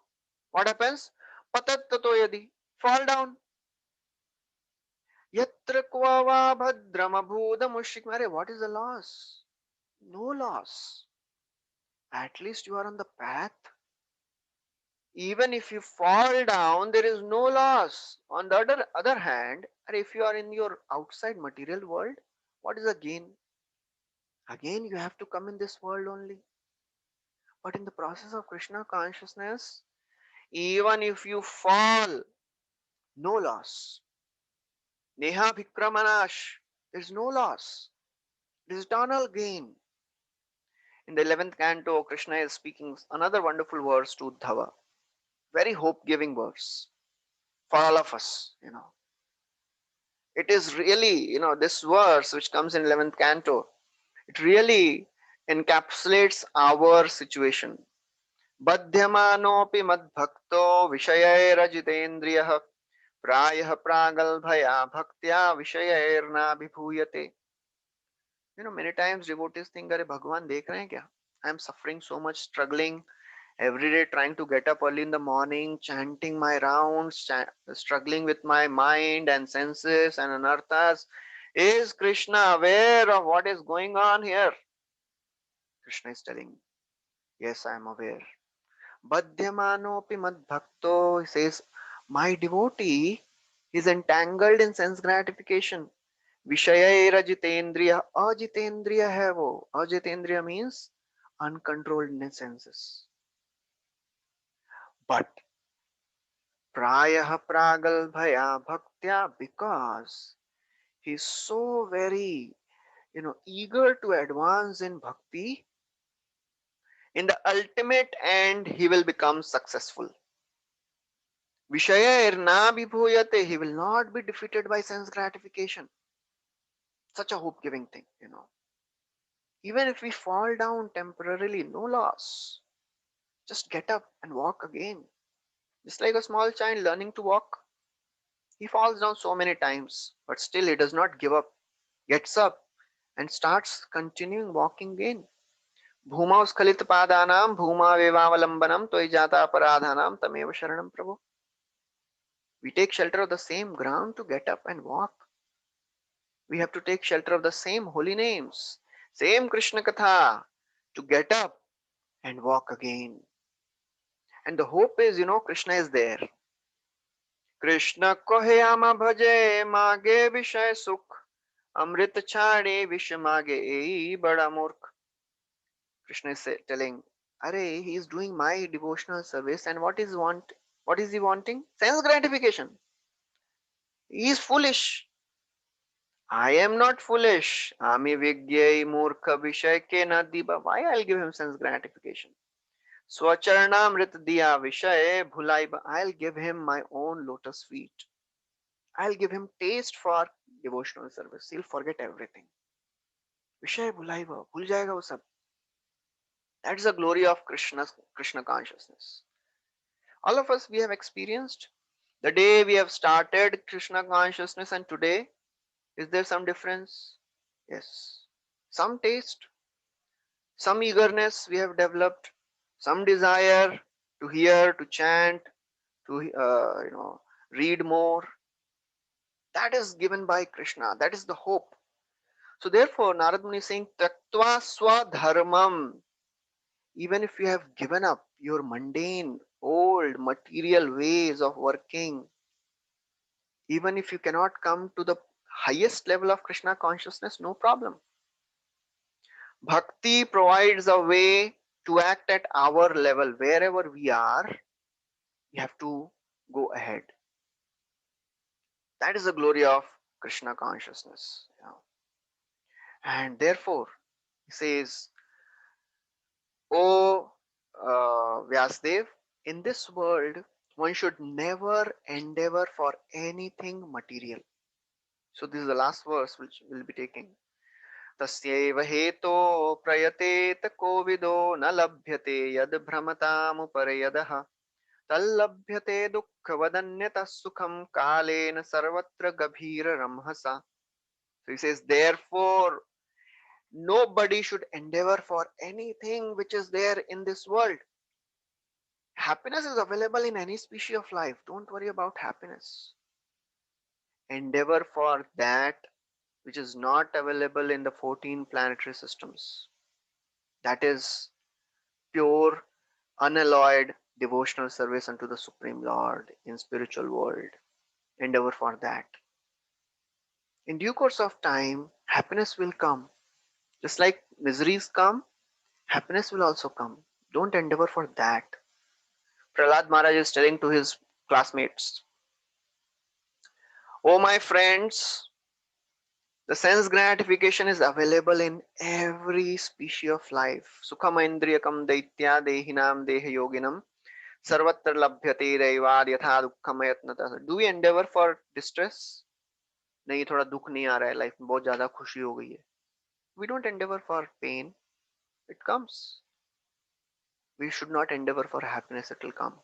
What happens? Patat Tato Yadi. Fall down. Yatra Kvava Bhadramabhuda Mushrik. What is the loss? No loss. At least you are on the path. Even if you fall down, there is no loss. On the other hand, if you are in your outside material world, what is the gain? Again, you have to come in this world only. But in the process of Krishna consciousness, even if you fall, no loss. Neha Bhikramanash, there is no loss. It is eternal gain. In the 11th canto, Krishna is speaking another wonderful verse to Uddhava. Very hope-giving verse for all of us, It is really, this verse which comes in 11th canto, it really encapsulates our situation. Badhyamanopi madbhakto vishayairajitendriyah prayah pragalbhaya bhaktya vishayairna vibhuyate. Many times devotees think, Are Bhagwan dekh rahe hain kya? I am suffering so much, struggling every day, trying to get up early in the morning, chanting my rounds, struggling with my mind and senses and anarthas. Is Krishna aware of what is going on here? Krishna is telling, yes, I am aware. Badhyamanopi madbhakto, he says, my devotee is entangled in sense gratification. Vishaya jitendriya, ajitendriya hai wo. Ajitendriya means uncontrolled in his senses. But prayah pragalbhaya bhaktya, because he is so very, eager to advance in bhakti, in the ultimate end, he will become successful. Vishaya irna vibhuyate, he will not be defeated by sense gratification. Such a hope-giving thing, Even if we fall down temporarily, no loss. Just get up and walk again. Just like a small child learning to walk. He falls down so many times, but still he does not give up. Gets up and starts continuing walking again. Bhuma uskalit padanam, bhuma vevavalambanam, toi jata aparadhanam, tameva sharanam prabhu. We take shelter of the same ground to get up and walk. We have to take shelter of the same holy names, same Krishna Katha to get up and walk again. And the hope is, Krishna is there. Krishna koheyama bhaje mage vishay sukh, amrit chhade vish mage ei bada murkh. Krishna is telling, Are, he is doing my devotional service and what is he wanting? Sense gratification. He is foolish. I am not foolish. Ami vigyai murkha vishay ke na diba. Why I'll give him sense gratification? Swacharnamrit diya vishay bhulai. I'll give him my own lotus feet. I'll give him taste for devotional service. He'll forget everything. Vishay bhulai ba. Bhul jayega wo sab. That's the glory of Krishna consciousness. All of us, we have experienced the day we have started Krishna consciousness and today. Is there some difference? Yes. Some taste, some eagerness we have developed, some desire to hear, to chant, to read more. That is given by Krishna. That is the hope. So therefore, Narad Muni is saying, Taktva swadharmam. Even if you have given up your mundane, old, material ways of working, Even if you cannot come to the highest level of Krishna consciousness, no problem. Bhakti provides a way to act at our level. Wherever we are, we have to go ahead. That is the glory of Krishna consciousness. And therefore, he says, O Vyasdev, in this world, one should never endeavor for anything material. So this is the last verse which we'll be taking. तस्यैव हेतो प्रयतेत कोविदो न लभ्यते यद भ्रमतामुपरयदः तल्लभ्यते दुःखवदन्यतः सुखं कालेन सर्वत्र गभीररंहसा. So he says, therefore, nobody should endeavor for anything which is there in this world. Happiness is available in any species of life. Don't worry about happiness. Endeavor for that which is not available in the 14 planetary systems. That is pure, unalloyed devotional service unto the Supreme Lord in spiritual world. Endeavor for that. In due course of time, happiness will come. Just like miseries come, happiness will also come. Don't endeavor for that. Prahlad Maharaj is telling to his classmates, oh my friends, the sense gratification is available in every species of life. Sukham indriyakam daitya dehinam deha yoginam sarvatra labhyate raivad yatha dukkham ayatnata. Do we endeavor for distress? नहीं, थोड़ा दुख नहीं आ रहा है, life में बहुत ज्यादा खुशी हो गई है. We don't endeavor for pain, it comes. We should not endeavor for happiness, it will come.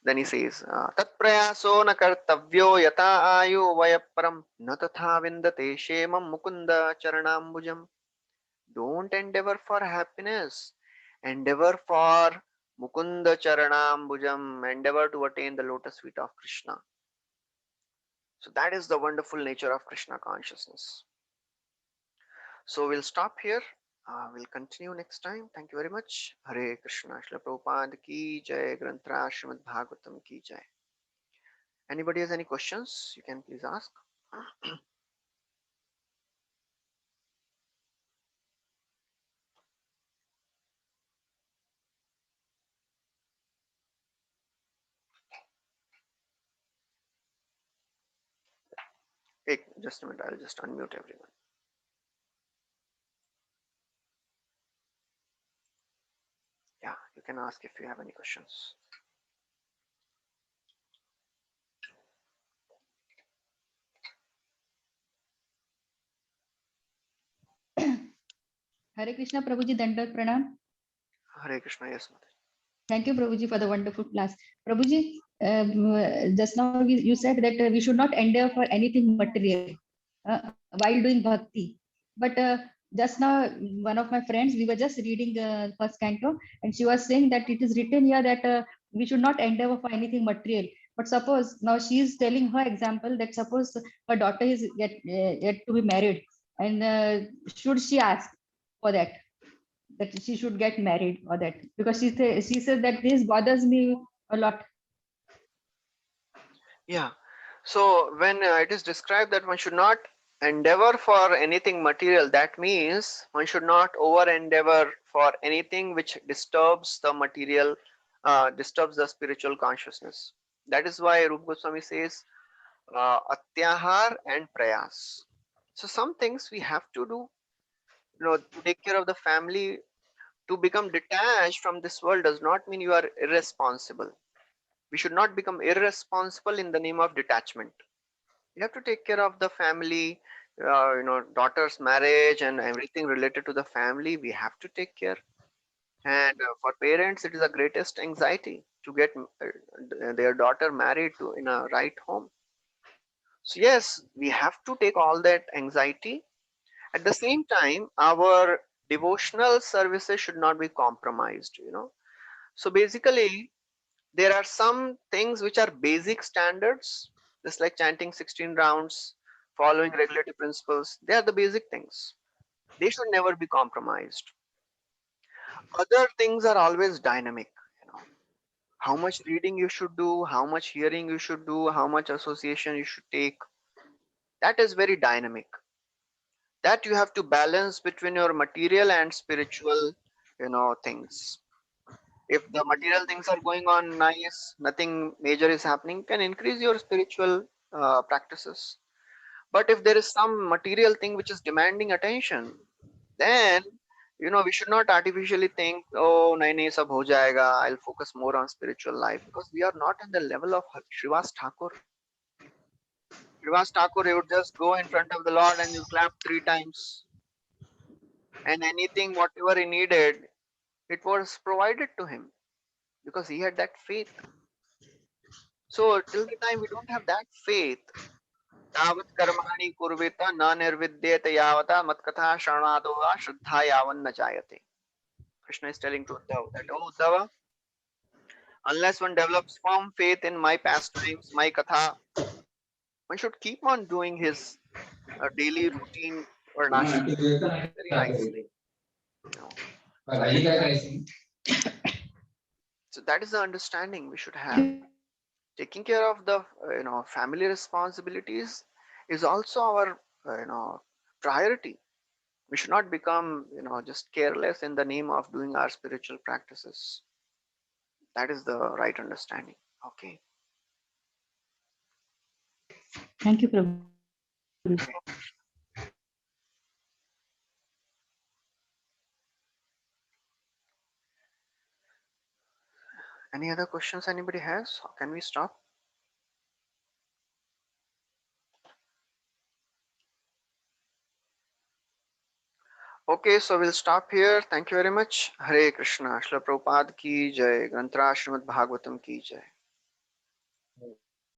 Then he says, tat prayaso na kartavyo yata ayu vayaparam na tatha vindate shemam mukunda charanambujam. Don't endeavor for happiness, endeavor for mukunda charanambujam, endeavor to attain the lotus feet of Krishna. So that is the wonderful nature of Krishna consciousness. So we'll stop here. We'll continue next time. Thank you very much. Hare Krishna. Srila Prabhupada ki jai. Granthra Srimad Bhagavatam ki jai. Anybody has any questions? You can please ask. Hey, just a minute. I'll just unmute everyone. Yeah, you can ask if you have any questions. Hare Krishna, Prabhuji, Dandavat Pranam. Hare Krishna, yes, Mother. Thank you, Prabhuji, for the wonderful class. Prabhuji, just now you said that we should not endeavor for anything material while doing bhakti. But just now, one of my friends, we were just reading the first canto, and she was saying that it is written here that we should not endeavor for anything material. But suppose now she is telling her example that suppose her daughter is yet to be married, and should she ask for that she should get married or that because she says that this bothers me a lot. Yeah. So when it is described that one should not endeavor for anything material, that means one should not over endeavor for anything which disturbs the material, disturbs the spiritual consciousness. That is why Rupa Goswami says atyahar and prayas. So some things we have to do, to take care of the family. To become detached from this world does not mean you are irresponsible. We should not become irresponsible in the name of detachment. You have to take care of the family, daughter's marriage and everything related to the family. We have to take care. And for parents, it is the greatest anxiety to get their daughter married to in a right home. So yes, we have to take all that anxiety. At the same time, our devotional services should not be compromised. So basically, there are some things which are basic standards, just like chanting 16 rounds, following regulatory principles. They are the basic things. They should never be compromised. Other things are always dynamic. you know how much reading you should do, how much hearing you should do, how much association you should take. That is very dynamic. That you have to balance between your material and spiritual, things. If the material things are going on nice, nothing major is happening, can increase your spiritual practices. But if there is some material thing which is demanding attention, then we should not artificially think, oh nahi nahi sab ho jayega, I'll focus more on spiritual life, because we are not in the level of Srivas Thakur. Srivas Thakur, he would just go in front of the Lord and you clap 3 times, and anything whatever he needed, it was provided to him, because he had that faith. So till the time we don't have that faith, तावत् कर्माणि कुर्वेत न निर्विद्येत यावता मत्कथा शरणादो वा श्रद्धा यावन्न जायते. Krishna is telling to Uddhava that, oh Uddhava, unless one develops firm faith in my pastimes, my katha, one should keep on doing his daily routine varnashram very nicely. You know. So, so that is the understanding we should have. Taking care of the family responsibilities is also our priority. We should not become just careless in the name of doing our spiritual practices. That is the right understanding. Okay. Thank you, Prabhu. Any other questions anybody has? Or can we stop? Okay, so we'll stop here. Thank you very much. Hare Krishna. Srila Prabhupada ki jai. Granthra Srimad Bhagavatam ki jai.